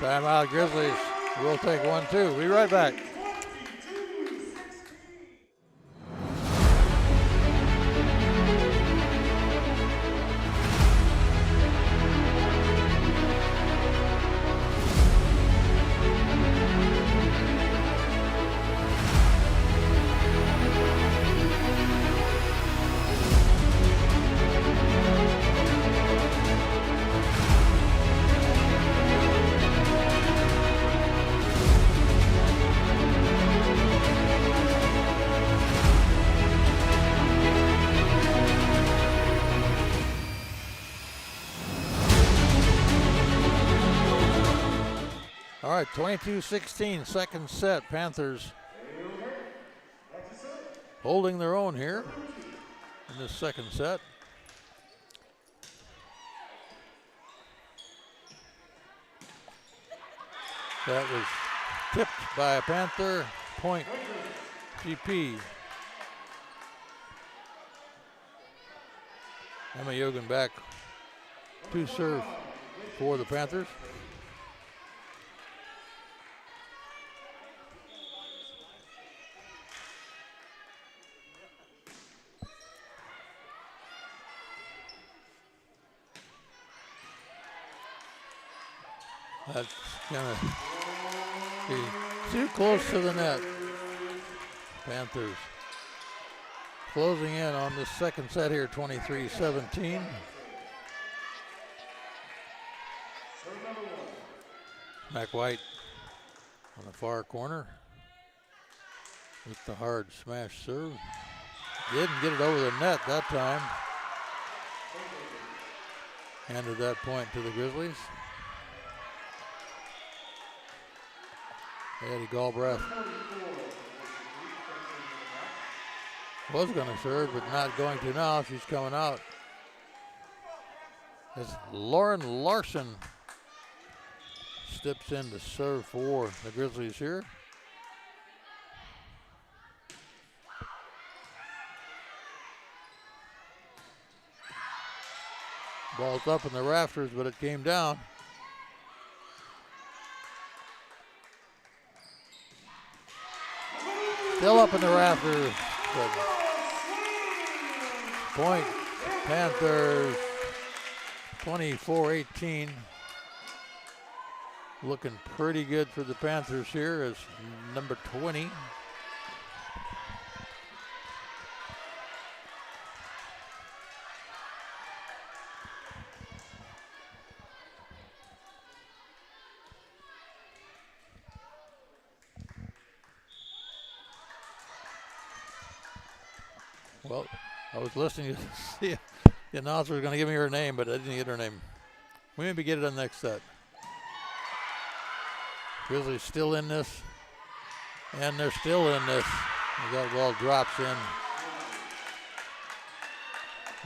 Timeout Grizzlies. We'll take one too. Be right back. right, 22-16, second set. Panthers holding their own here in this second set. That was tipped by a Panther. Point GP. Emma Yogan back to serve for the Panthers. That's gonna be too close to the net. Panthers closing in on this second set here, 23-17. Mac White on the far corner with the hard smash serve. Didn't get it over the net that time. Handed that point to the Grizzlies. Eddie Galbraith was going to serve, but not going to now. She's coming out. As Lauren Larson steps in to serve for the Grizzlies here. Ball's up in the rafters, but it came down. Still up in the rafters. Point Panthers 24-18. Looking pretty good for the Panthers here as number 20. Well, I was listening to see the announcer was going to give me her name, but I didn't get her name. We maybe get it on the next set. Grizzlies still in this, and they're still in this. That ball drops in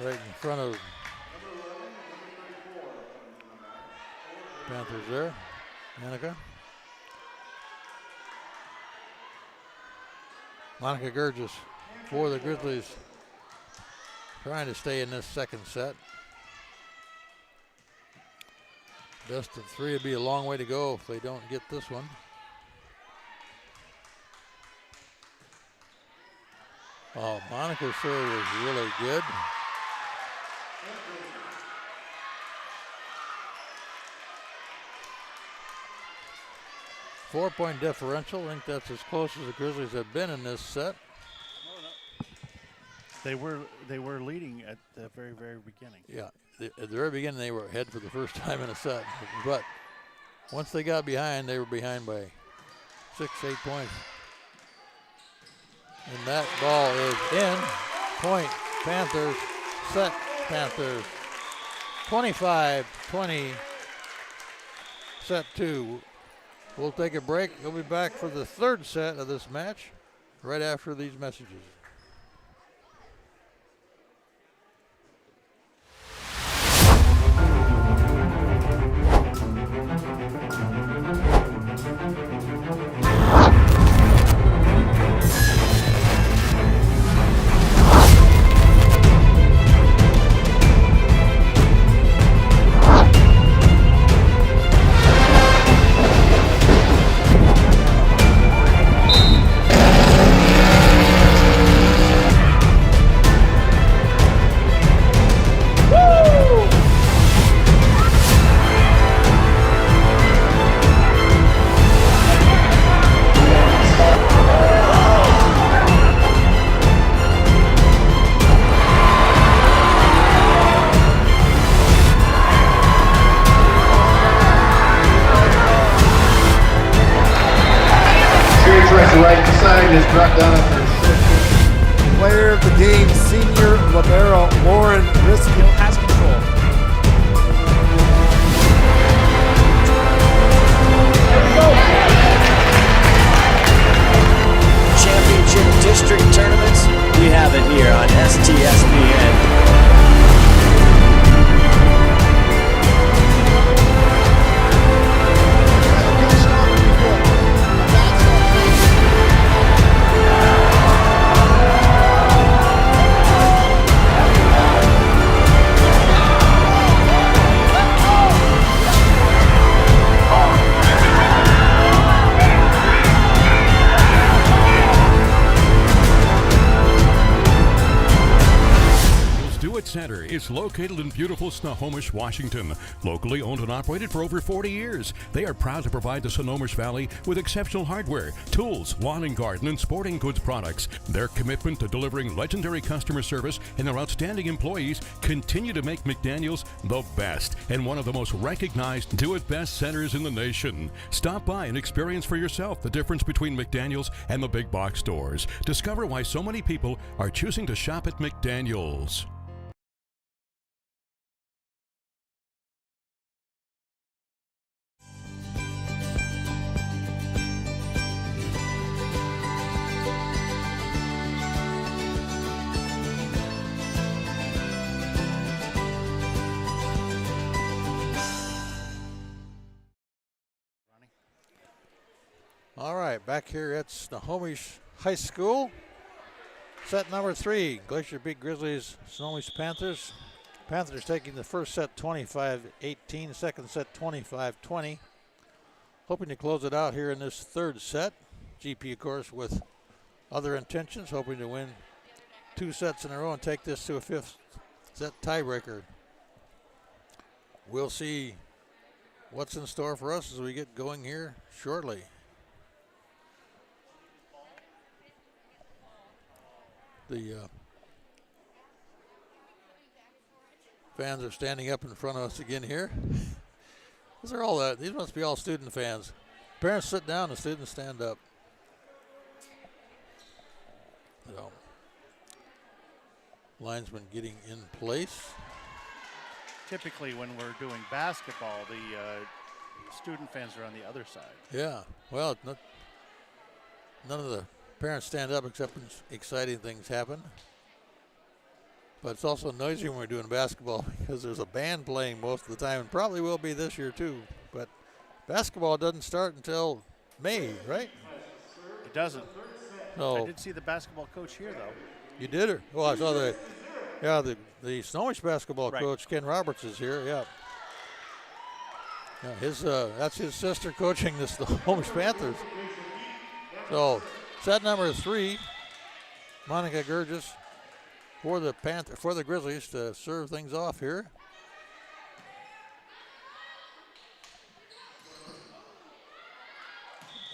right in front of Panthers there. Annika. Monica Gurgis for the Grizzlies, trying to stay in this second set. Best of three would be a long way to go if they don't get this one. Oh, Monica's serve was really good. Four-point differential. I think that's as close as the Grizzlies have been in this set. They were leading at the very, very beginning. Yeah, at the very beginning they were ahead for the first time in a set. But once they got behind, they were behind by 6, 8 points. And that ball is in. Point Panthers, set Panthers. 25-20, set 2. We'll take a break. We'll be back for the third set of this match right after these messages. Right side is brought down for player of the game, senior libero Lauren Riskill has control. There we go. district tournaments, we have it here on STSPN. Center is located in beautiful Snohomish, Washington. Locally owned and operated for over 40 years, they are proud to provide the Snohomish Valley with exceptional hardware, tools, lawn and garden, and sporting goods products. Their commitment to delivering legendary customer service and their outstanding employees continue to make McDaniel's the best and one of the most recognized do-it-best centers in the nation. Stop by and experience for yourself the difference between McDaniel's and the big box stores. Discover why so many people are choosing to shop at McDaniel's. All right, back here at Snohomish High School. Set number 3, Glacier beat Grizzlies, Snohomish Panthers. Panthers taking the first set 25-18, second set 25-20. Hoping to close it out here in this third set. GP, of course, with other intentions, hoping to win 2 sets in a row and take this to a 5th set tiebreaker. We'll see what's in store for us as we get going here shortly. The fans are standing up in front of us again here. These must be all student fans. Parents sit down, the students stand up. So, linesman getting in place. Typically when we're doing basketball, the student fans are on the other side. Yeah, well, none of the parents stand up except when exciting things happen. But it's also noisy when we're doing basketball because there's a band playing most of the time, and probably will be this year too. But basketball doesn't start until May, right? It doesn't. So I did see the basketball coach here, though. You did, or? Oh, I saw the Snohomish basketball coach, Ken Roberts, is here. Yeah. Yeah, that's his sister coaching the Snohomish Panthers. So set number 3, Monica Gurgis for the Grizzlies to serve things off here.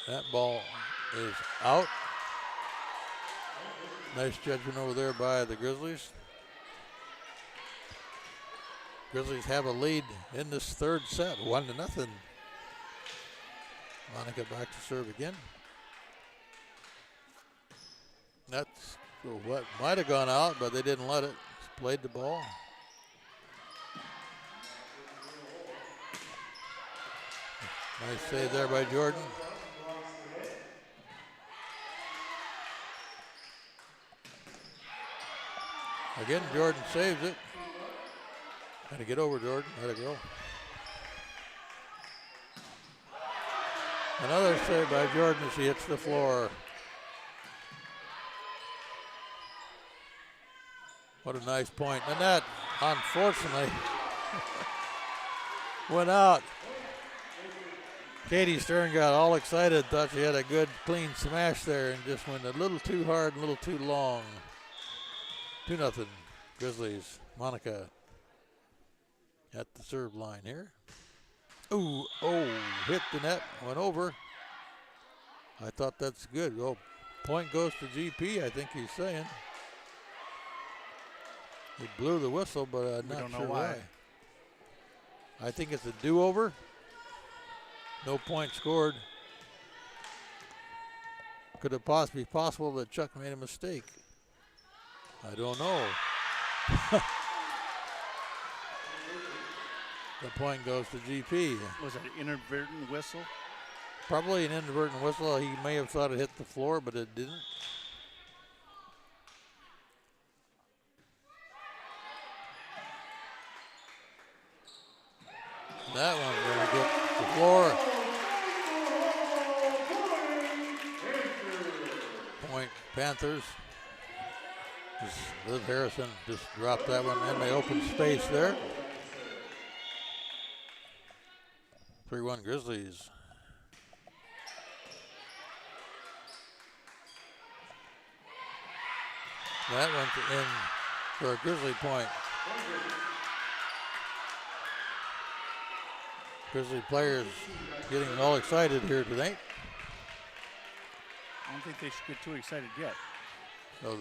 That ball is out. Nice judgment over there by the Grizzlies. Grizzlies have a lead in this third set, 1-0. Monica back to serve again. That's what might have gone out, but they didn't let it. Just played the ball. Nice save there by Jordan. Again, Jordan saves it. Got to get over Jordan. Let it go. Another save by Jordan as he hits the floor. What a nice point. And that, unfortunately, went out. Katie Stern got all excited, thought she had a good, clean smash there, and just went a little too hard, a little too long. 2-0 Grizzlies. Monica at the serve line here. Ooh, hit the net, went over. I thought that's good. Oh, point goes to GP, I think he's saying. He blew the whistle, but I'm not sure why. I think it's a do-over. No point scored. Could it possibly be possible that Chuck made a mistake? I don't know. The point goes to GP. Was it an inadvertent whistle? Probably an inadvertent whistle. He may have thought it hit the floor, but it didn't. that one's going to get the floor. Point Panthers. Liv Harrison just dropped that one in the open space there. 3-1 Grizzlies. That one's in for a Grizzly point. Grizzly players getting all excited here tonight. I don't think they should get too excited yet. So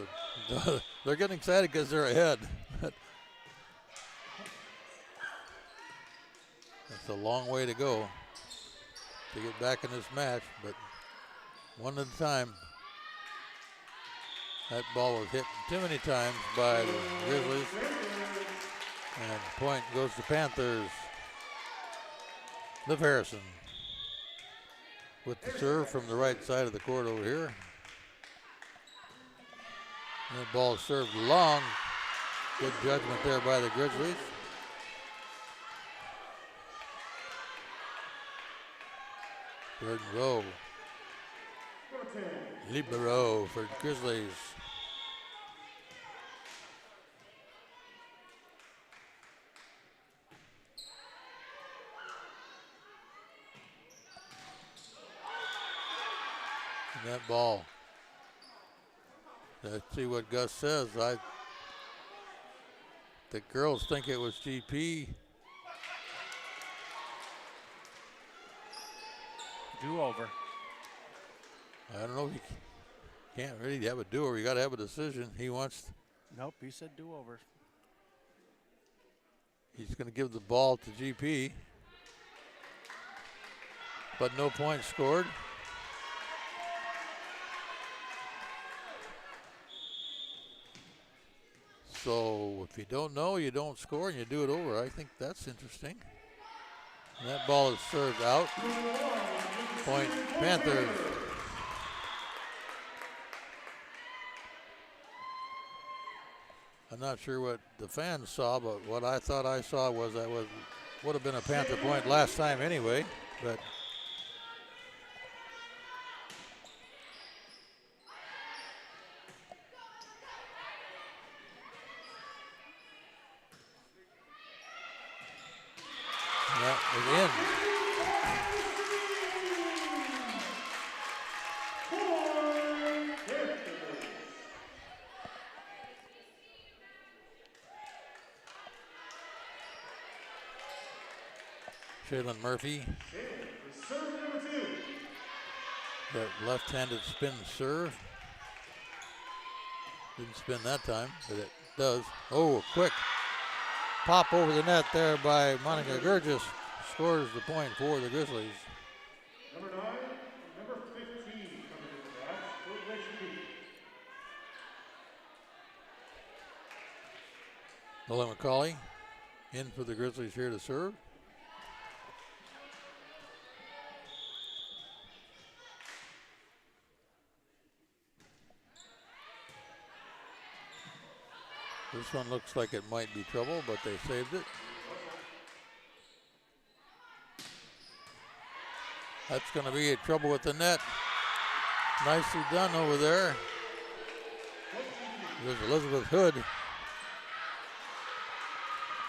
they're getting excited because they're ahead. That's a long way to go to get back in this match, but one at a time. That ball was hit too many times by the Grizzlies. And the point goes to Panthers. Liv Harrison with the serve from the right side of the court over here. That ball is served long. Good judgment there by the Grizzlies. Third row. Libero for Grizzlies. And that ball. Let's see what Gus says. The girls think it was GP. Do-over. I don't know if you can't really have a do-over. You got to have a decision. He wants. Nope, he said do-over. He's going to give the ball to GP. But no points scored. So if you don't know, you don't score and you do it over. I think that's interesting. And that ball is served out. Point Panthers. I'm not sure what the fans saw, but what I thought I saw was that would have been a Panther point last time anyway. But that is in. Shaylin Murphy. That left-handed spin serve. Didn't spin that time, but it does. Oh, quick pop over the net there by Monica Gurgis. Scores the point for the Grizzlies. Number 9, number 15 coming into the match for Glacier. Nolan McCauley in for the Grizzlies here to serve. This one looks like it might be trouble, but they saved it. That's going to be a trouble with the net. Nicely done over there. There's Elizabeth Hood,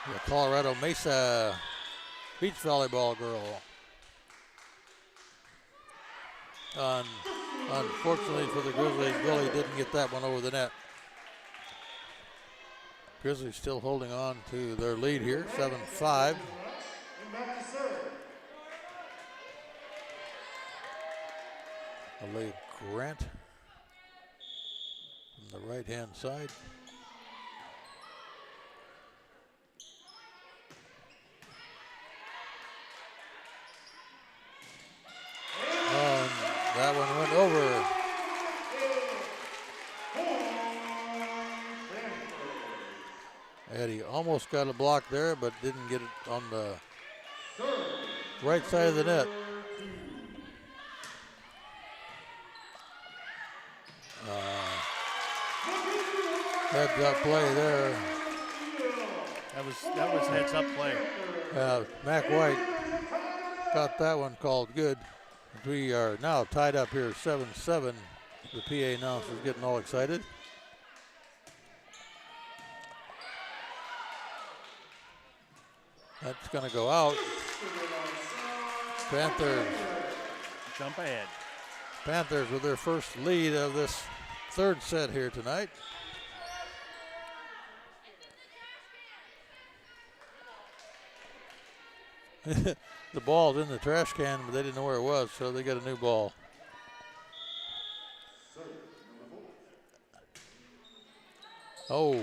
the Colorado Mesa beach volleyball girl. Unfortunately for the Grizzlies, Billy didn't get that one over the net. Grizzlies still holding on to their lead here, 7-5. Aaliyah Grant from the right-hand side. And that one went over. Eddie almost got a block there, but didn't get it on the right side of the net. Heads up play there. That was heads up play. Mac White got that one called good. We are now tied up here 7-7. The PA announcer is getting all excited. That's going to go out. Panthers. Jump ahead. Panthers with their first lead of this third set here tonight. The ball's in the trash can, but they didn't know where it was, so they got a new ball. Oh.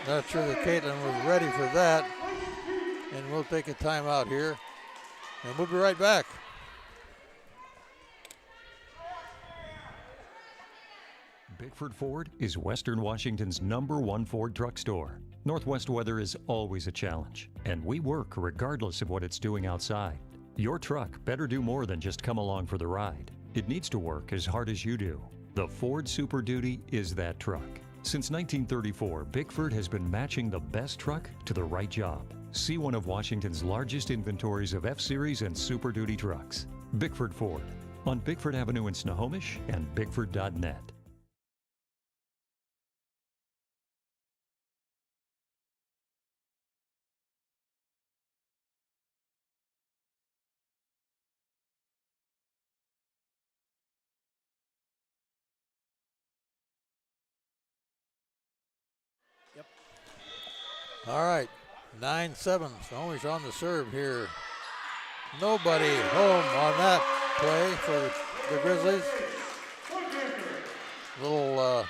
Not sure that Caitlin was ready for that. And we'll take a timeout here. And we'll be right back. Bickford Ford is Western Washington's #1 Ford truck store. Northwest weather is always a challenge, and we work regardless of what it's doing outside. Your truck better do more than just come along for the ride. It needs to work as hard as you do. The Ford Super Duty is that truck. Since 1934, Bickford has been matching the best truck to the right job. See one of Washington's largest inventories of F-Series and Super Duty trucks. Bickford Ford, on Bickford Avenue in Snohomish and Bickford.net. All right, 9-7. Snohomish on the serve here. Nobody home on that play for the Grizzlies. Little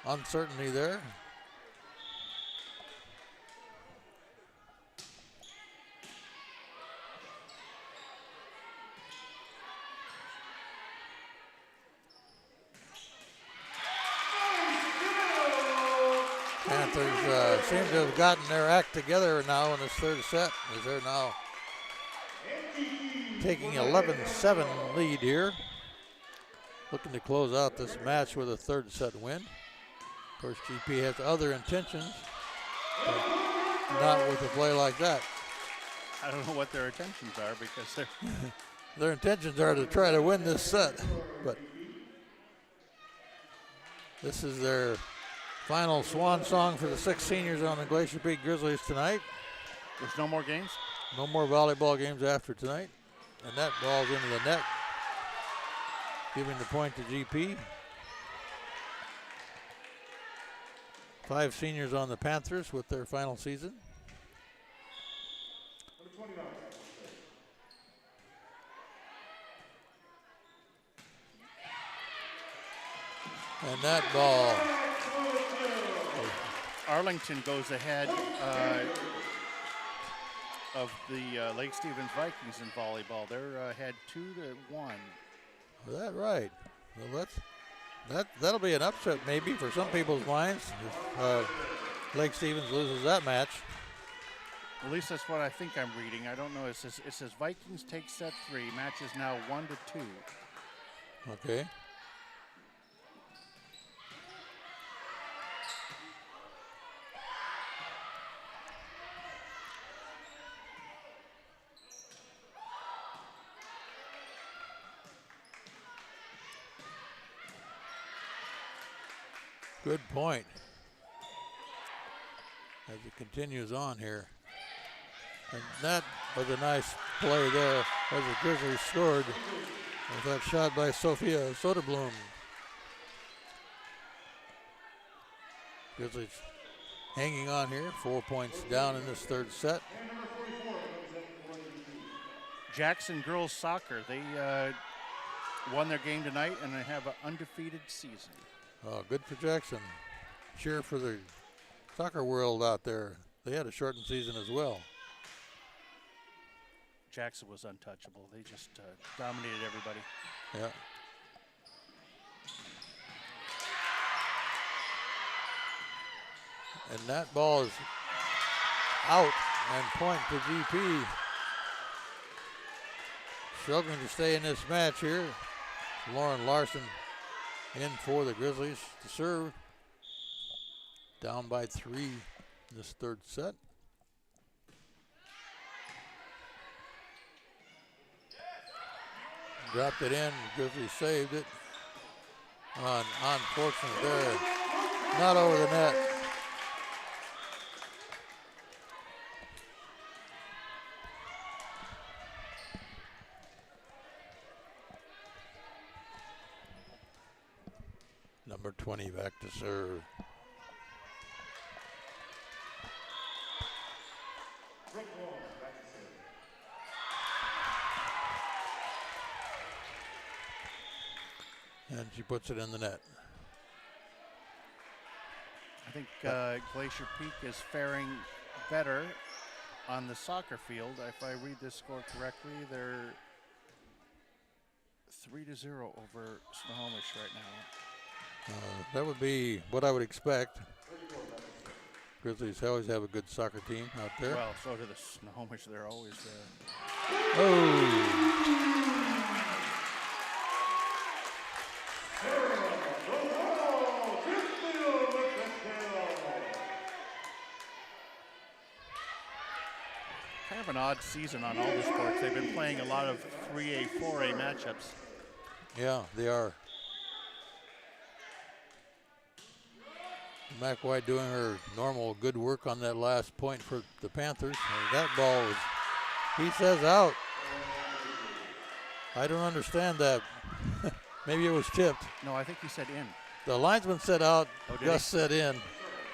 uncertainty there. Panthers seem to have gotten their act together now in this third set, as they're now taking 11-7 lead here. Looking to close out this match with a third set win. Of course, GP has other intentions, but not with a play like that. I don't know what their intentions are, because they're their intentions are to try to win this set, but this is their final swan song for the 6 seniors on the Glacier Peak Grizzlies tonight. There's no more games? No more volleyball games after tonight. And that ball's into the net, giving the point to GP. 5 seniors on the Panthers with their final season. And that ball. Arlington goes ahead of the Lake Stevens Vikings in volleyball. They're ahead 2-1. Is that right? Well, that'll be an upset maybe for some people's minds if Lake Stevens loses that match. At least that's what I think I'm reading. I don't know. It says Vikings take set 3. Match is now 1-2. Okay. Good point. As it continues on here. And that was a nice play there as the Grizzlies scored with that shot by Sophia Soderblom. Grizzlies hanging on here, 4 points down in this third set. Jackson girls soccer, they won their game tonight and they have an undefeated season. Oh, good for Jackson. Cheer for the soccer world out there. They had a shortened season as well. Jackson was untouchable. They just dominated everybody. Yeah. And that ball is out and point to GP. Struggling to stay in this match here. Lauren Larson in for the Grizzlies to serve. Down by 3 this third set. Dropped it in. Grizzlies saved it. Unfortunate there. Not over the net. Number 20 back to serve. And she puts it in the net. I think Glacier Peak is faring better on the soccer field. If I read this score correctly, they're 3-0 over Snohomish right now. That would be what I would expect. Grizzlies always have a good soccer team out there. Well, so do the Snohomish. They're always kind of an odd season on all the sports. They've been playing a lot of 3A, 4A matchups. Yeah, they are. McWhite doing her normal good work on that last point for the Panthers. And that ball was, he says, out. I don't understand that. Maybe it was tipped. No, I think he said in. The linesman said out, Oh, Gus said in,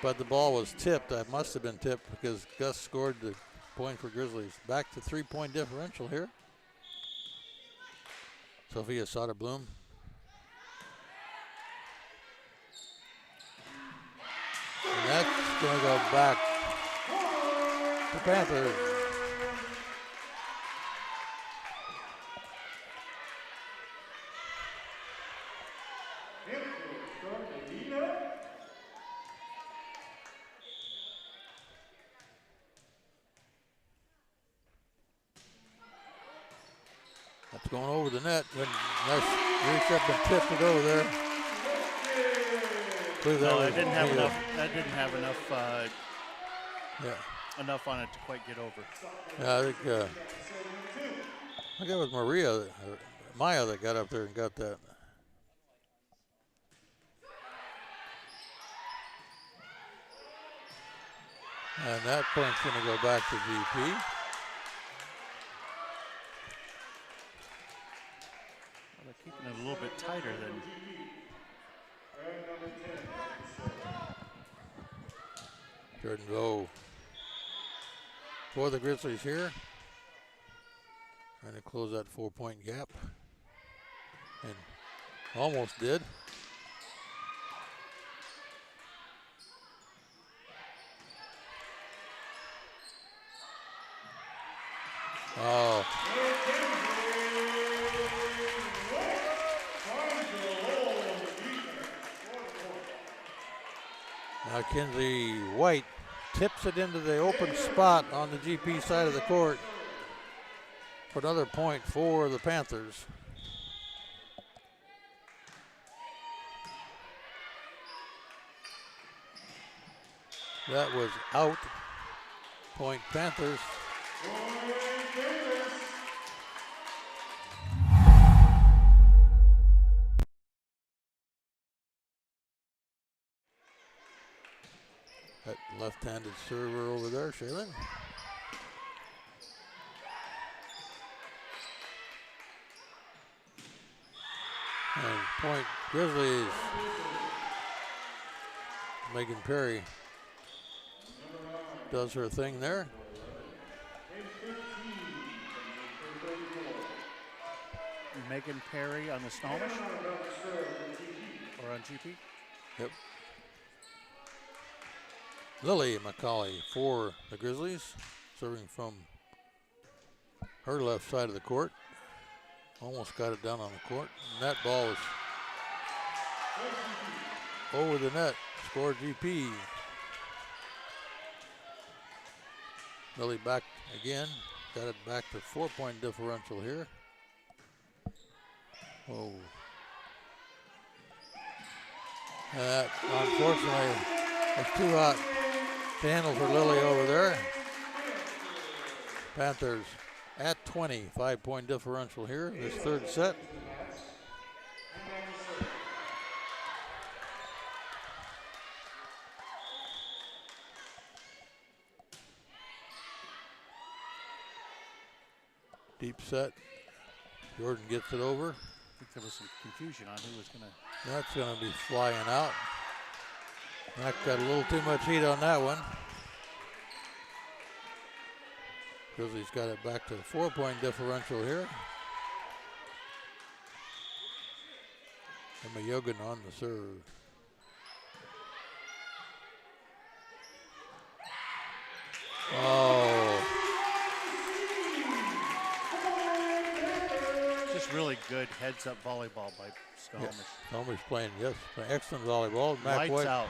but the ball was tipped. That must have been tipped because Gus scored the point for Grizzlies. Back to 3-point differential here. Sophia Soderblom. And that's going to go back to Panthers. That's going over the net. Nice reach up and tipped it over there. No, that didn't have enough. That didn't have enough. Enough on it to quite get over. Yeah, I think it was Maya that got up there and got that. And that point's going to go back to GP. Well, they're keeping it a little bit tighter than. Jordan Lowe for the Grizzlies here. Trying to close that 4-point gap. And almost did. Oh. Now Kinsey White tips it into the open spot on the GP side of the court for another point for the Panthers. That was out. Point Panthers. That left-handed server over there, Shaylin. And point Grizzlies. Megan Perry does her thing there. Megan Perry on the Snohomish? Or on GP? Yep. Lily McCauley for the Grizzlies, serving from her left side of the court. Almost got it down on the court. And that ball is over the net. Score GP. Lily back again. Got it back to 4-point differential here. Oh. And that, unfortunately, was too hot. to handle for Lily over there. Panthers at 20, 5-point differential here, this third set. Deep set. Jordan gets it over. I think there was some confusion on who was going to. That's going to be flying out. Mac got a little too much heat on that one. Grizzlies got it back to 4-point differential here. And Mayogan on the serve. Oh. Just really good heads-up volleyball by Snohomish. Yes, Snohomish playing excellent volleyball. Lights out.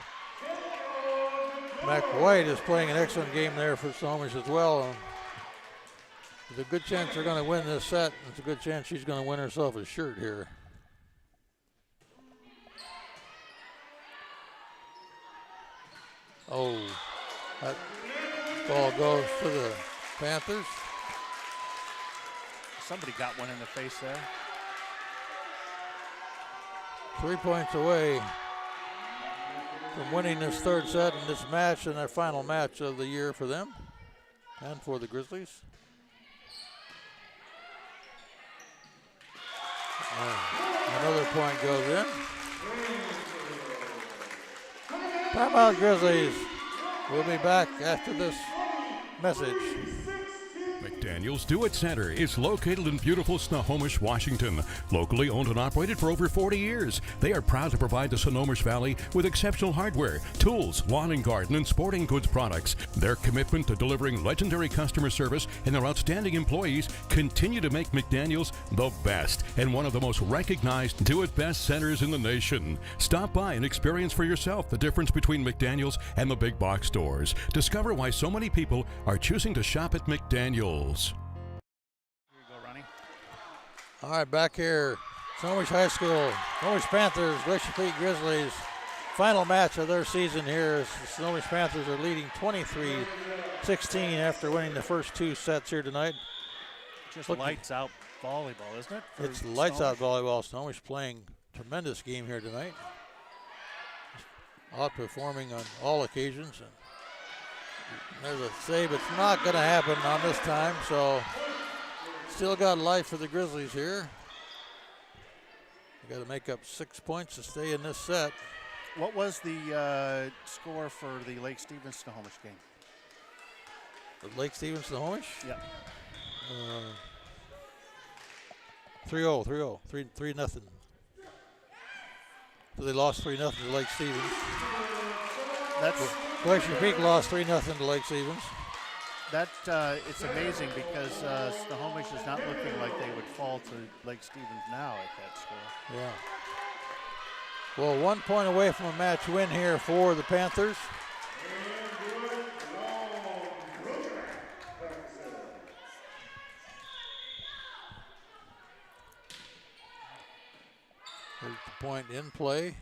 Mac White is playing an excellent game there for Snohomish as well. There's a good chance they're going to win this set. There's a good chance she's going to win herself a shirt here. Oh, that ball goes to the Panthers. Somebody got one in the face there. 3 points away from winning this third set in this match and their final match of the year for them and for the Grizzlies. Another point goes in. Timeout, Grizzlies. We'll be back after this message. McDaniel's Do It Center is located in beautiful Snohomish, Washington. Locally owned and operated for over 40 years, they are proud to provide the Snohomish Valley with exceptional hardware, tools, lawn and garden, and sporting goods products. Their commitment to delivering legendary customer service and their outstanding employees continue to make McDaniel's the best and one of the most recognized Do It Best centers in the nation. Stop by and experience for yourself the difference between McDaniel's and the big box stores. Discover why so many people are choosing to shop at McDaniel's. Here you go, Ronnie. All right, back here, Snohomish High School, Snohomish Panthers, Glacier Peak Grizzlies. Final match of their season here as the Snohomish Panthers are leading 23-16 after winning the first two sets here tonight. Just lights out volleyball, isn't it? It's lights out volleyball. Snohomish playing tremendous game here tonight. Outperforming on all occasions. And there's a save. It's not going to happen on this time, so still got life for the Grizzlies here. They got to make up 6 points to stay in this set. What was the score for the Lake Stevens Snohomish game? The Lake Stevens Snohomish? Yeah. 3-0, 3-0, 3-0. So they lost 3-0 to Lake Stevens. That's Glacier Peak lost 3-0 to Lake Stevens. That it's amazing because Snohomish is not looking like they would fall to Lake Stevens now at that score. Yeah. Well, 1 point away from a match win here for the Panthers. There's the point in play.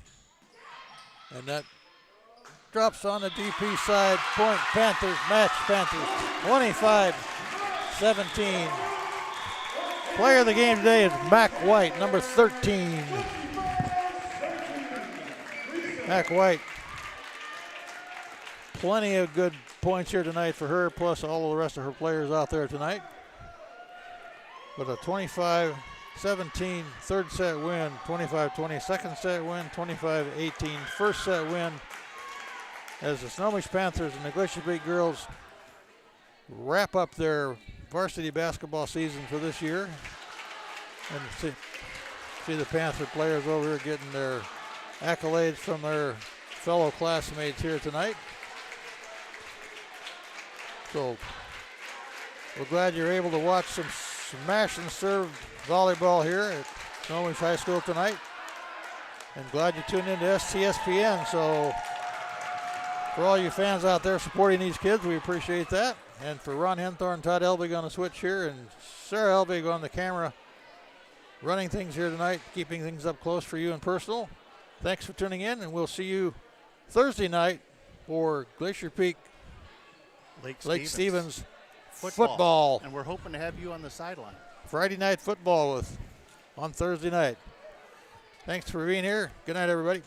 And that drops on the DP side. Point Panthers, match Panthers, 25-17. Player of the game today is Mac White, number 13. Mac White, plenty of good points here tonight for her, plus all of the rest of her players out there tonight. With a 25-17 third set win, 25-20 second set win, 25-18 first set win, as the Snohomish Panthers and the Glacier Peak girls wrap up their varsity basketball season for this year. And see the Panther players over here getting their accolades from their fellow classmates here tonight. So we're glad you're able to watch some smash and serve volleyball here at Snohomish High School tonight. And glad you tuned into STSPN. So for all you fans out there supporting these kids, we appreciate that. And for Ron Henthorne, Todd Elbig on the switch here, and Sarah Elbig on the camera, running things here tonight, keeping things up close for you and personal. Thanks for tuning in, and we'll see you Thursday night for Glacier Peak Lake Stevens football. And we're hoping to have you on the sideline. Friday night football on Thursday night. Thanks for being here. Good night, everybody.